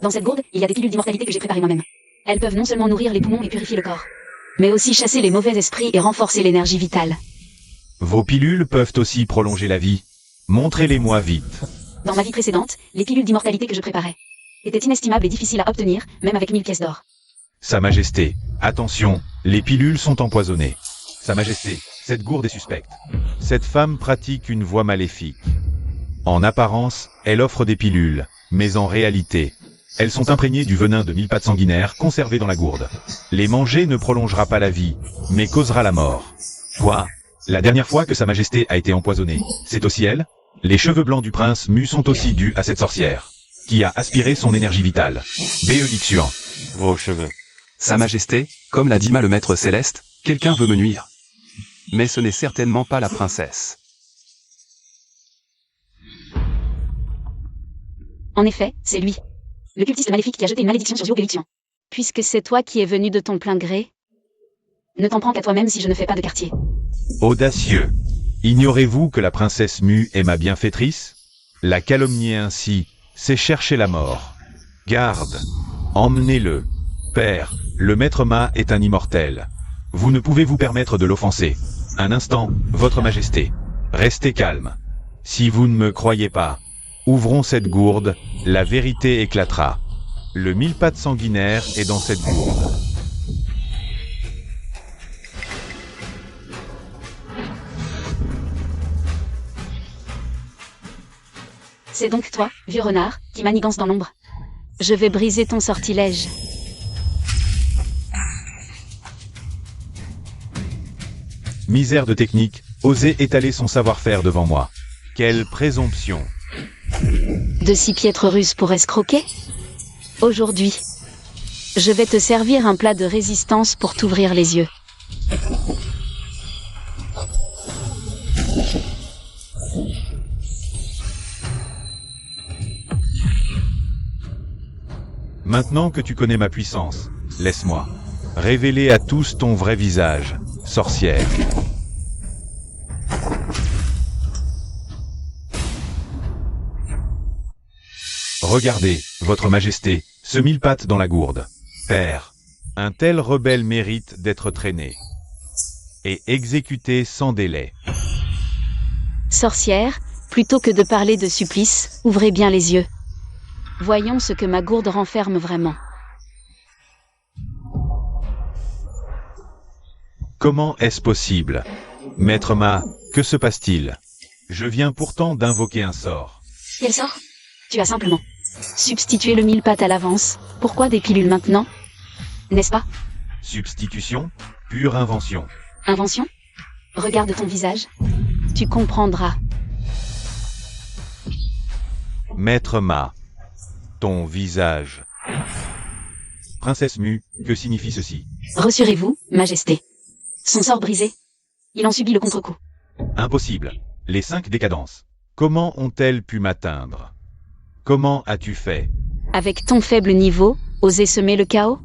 Dans cette gourde, il y a des pilules d'immortalité que j'ai préparées moi-même. Elles peuvent non seulement nourrir les poumons et purifier le corps, mais aussi chasser les mauvais esprits et renforcer l'énergie vitale. Vos pilules peuvent aussi prolonger la vie. Montrez-les-moi vite. Dans ma vie précédente, les pilules d'immortalité que je préparais étaient inestimables et difficiles à obtenir, même avec 1000 pièces d'or. Sa Majesté, attention, les pilules sont empoisonnées. Sa Majesté, cette gourde est suspecte. Cette femme pratique une voie maléfique. En apparence, elle offre des pilules, mais en réalité, elles sont imprégnées du venin de 1000 pattes sanguinaires conservé dans la gourde. Les manger ne prolongera pas la vie, mais causera la mort. Quoi? La dernière fois que Sa Majesté a été empoisonnée, c'est au ciel? Les cheveux blancs du prince Mu sont aussi dus à cette sorcière, qui a aspiré son énergie vitale. Béolixuan. Vos cheveux. Sa Majesté, comme l'a dit le maître céleste, quelqu'un veut me nuire. Mais ce n'est certainement pas la princesse. En effet, c'est lui. Le cultiste maléfique qui a jeté une malédiction sur Zhuo. Puisque c'est toi qui es venu de ton plein gré, ne t'en prends qu'à toi-même si je ne fais pas de quartier. Audacieux. Ignorez-vous que la princesse Mu est ma bienfaitrice? La calomnier ainsi, c'est chercher la mort. Garde. Emmenez-le. Père, le maître Ma est un immortel. Vous ne pouvez vous permettre de l'offenser. Un instant, votre majesté. Restez calme. Si vous ne me croyez pas, ouvrons cette gourde, la vérité éclatera. Le mille-pattes sanguinaire est dans cette gourde. C'est donc toi, vieux renard, qui manigance dans l'ombre. Je vais briser ton sortilège. Misère de technique, oser étaler son savoir-faire devant moi. Quelle présomption! De si piètres ruses pour escroquer? Aujourd'hui, je vais te servir un plat de résistance pour t'ouvrir les yeux. Maintenant que tu connais ma puissance, laisse-moi révéler à tous ton vrai visage, sorcière. Regardez, votre majesté, ce mille-pattes dans la gourde. Père, un tel rebelle mérite d'être traîné et exécuté sans délai. Sorcière, plutôt que de parler de supplice, ouvrez bien les yeux. Voyons ce que ma gourde renferme vraiment. Comment est-ce possible? Maître Ma, que se passe-t-il? Je viens pourtant d'invoquer un sort. Quel sort? Tu as simplement substitué le mille-pattes à l'avance. Pourquoi des pilules maintenant? N'est-ce pas? Substitution? Pure invention. Invention? Regarde ton visage. Tu comprendras. Maître Ma, ton visage. Princesse Mu, que signifie ceci? Rassurez-vous, Majesté. Son sort brisé. Il en subit le contre-coup. Impossible. Les 5 décadences. Comment ont-elles pu m'atteindre? Comment as-tu fait? Avec ton faible niveau, oser semer le chaos?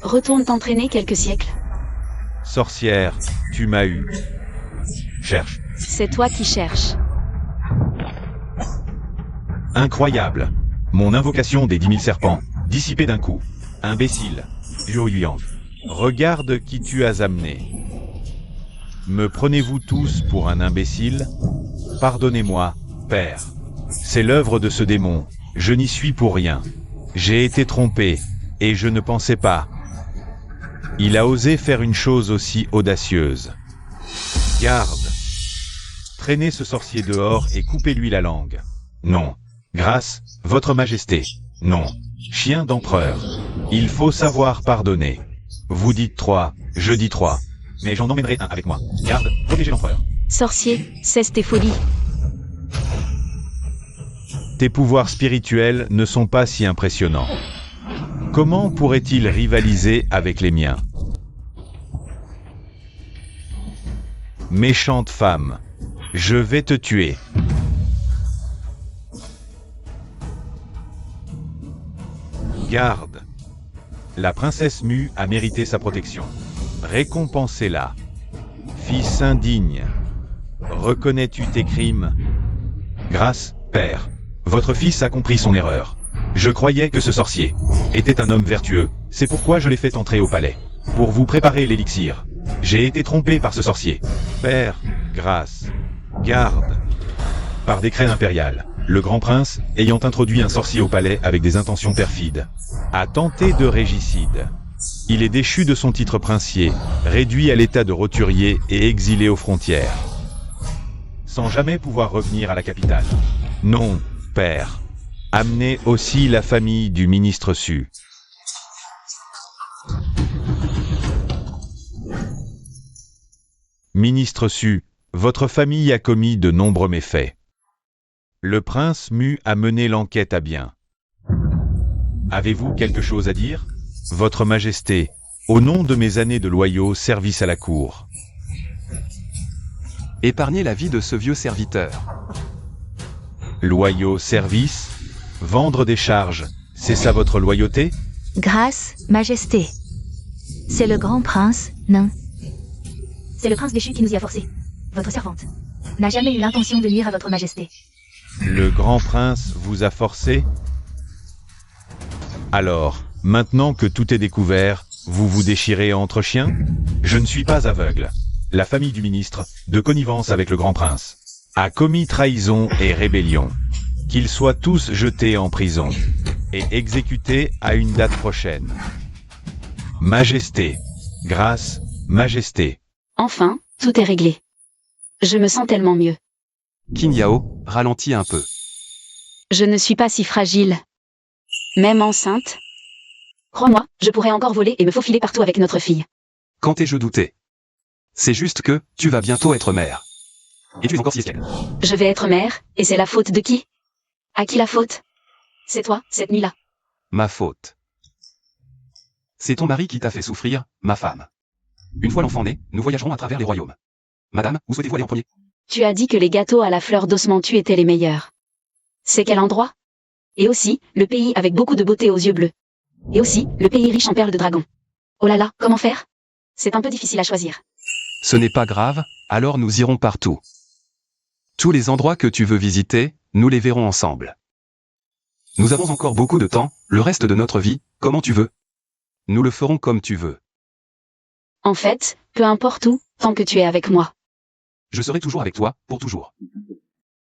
Retourne t'entraîner quelques siècles. Sorcière, tu m'as eu. Cherche. C'est toi qui cherches. Incroyable. Mon invocation des 10 000 serpents, dissipée d'un coup. Imbécile. Yuan. Regarde qui tu as amené. Me prenez-vous tous pour un imbécile? Pardonnez-moi, père. C'est l'œuvre de ce démon. Je n'y suis pour rien. J'ai été trompé, et je ne pensais pas. Il a osé faire une chose aussi audacieuse. Garde. Traînez ce sorcier dehors et coupez-lui la langue. Non. Grâce, votre majesté. Non. Chien d'empereur. Il faut savoir pardonner. Vous dites 3, je dis 3. Mais j'en emmènerai un avec moi. Garde, protégez l'empereur. Sorcier, cesse tes folies. Tes pouvoirs spirituels ne sont pas si impressionnants. Comment pourrait-il rivaliser avec les miens? Méchante femme, je vais te tuer. Garde. La princesse Mu a mérité sa protection. Récompensez-la. Fils indigne. Reconnais-tu tes crimes? Grâce, père. Votre fils a compris son erreur. Je croyais que ce sorcier était un homme vertueux. C'est pourquoi je l'ai fait entrer au palais. Pour vous préparer l'élixir. J'ai été trompé par ce sorcier. Père, grâce. Garde. Par décret impérial, le grand prince, ayant introduit un sorcier au palais avec des intentions perfides, a tenté de régicide. Il est déchu de son titre princier, réduit à l'état de roturier et exilé aux frontières, sans jamais pouvoir revenir à la capitale. Non, père. Amenez aussi la famille du ministre Su. Ministre Su, votre famille a commis de nombreux méfaits. Le prince Mu a mené l'enquête à bien. Avez-vous quelque chose à dire? Votre Majesté, au nom de mes années de loyaux service à la cour. Épargnez la vie de ce vieux serviteur. Loyaux service? Vendre des charges, c'est ça votre loyauté? Grâce, Majesté. C'est le grand prince, non. C'est le prince déchu qui nous y a forcés. Votre servante n'a jamais eu l'intention de nuire à votre Majesté. Le grand prince vous a forcé? Alors, maintenant que tout est découvert, vous vous déchirez entre chiens? Je ne suis pas aveugle. la famille du ministre, de connivence avec le grand prince, a commis trahison et rébellion. Qu'ils soient tous jetés en prison et exécutés à une date prochaine. Majesté, grâce, majesté. Enfin, tout est réglé. Je me sens tellement mieux. Qin Yao, ralentis un peu. Je ne suis pas si fragile. Même enceinte. Crois-moi, je pourrais encore voler et me faufiler partout avec notre fille. Quand ai-je douté? C'est juste que, tu vas bientôt être mère. Et tu es encore si espiègle. Je vais être mère, et c'est la faute de qui? À qui la faute? C'est toi, cette nuit-là. Ma faute. C'est ton mari qui t'a fait souffrir, ma femme. Une fois l'enfant né, nous voyagerons à travers les royaumes. Madame, où souhaitez-vous aller en premier? Tu as dit que les gâteaux à la fleur d'osmanthus étaient les meilleurs. C'est quel endroit? Et aussi, le pays avec beaucoup de beauté aux yeux bleus. Et aussi, le pays riche en perles de dragon. Oh là là, comment faire? C'est un peu difficile à choisir. Ce n'est pas grave, alors nous irons partout. Tous les endroits que tu veux visiter, nous les verrons ensemble. Nous avons encore beaucoup de temps, le reste de notre vie, comment tu veux. Nous le ferons comme tu veux. En fait, peu importe où, tant que tu es avec moi. Je serai toujours avec toi, pour toujours.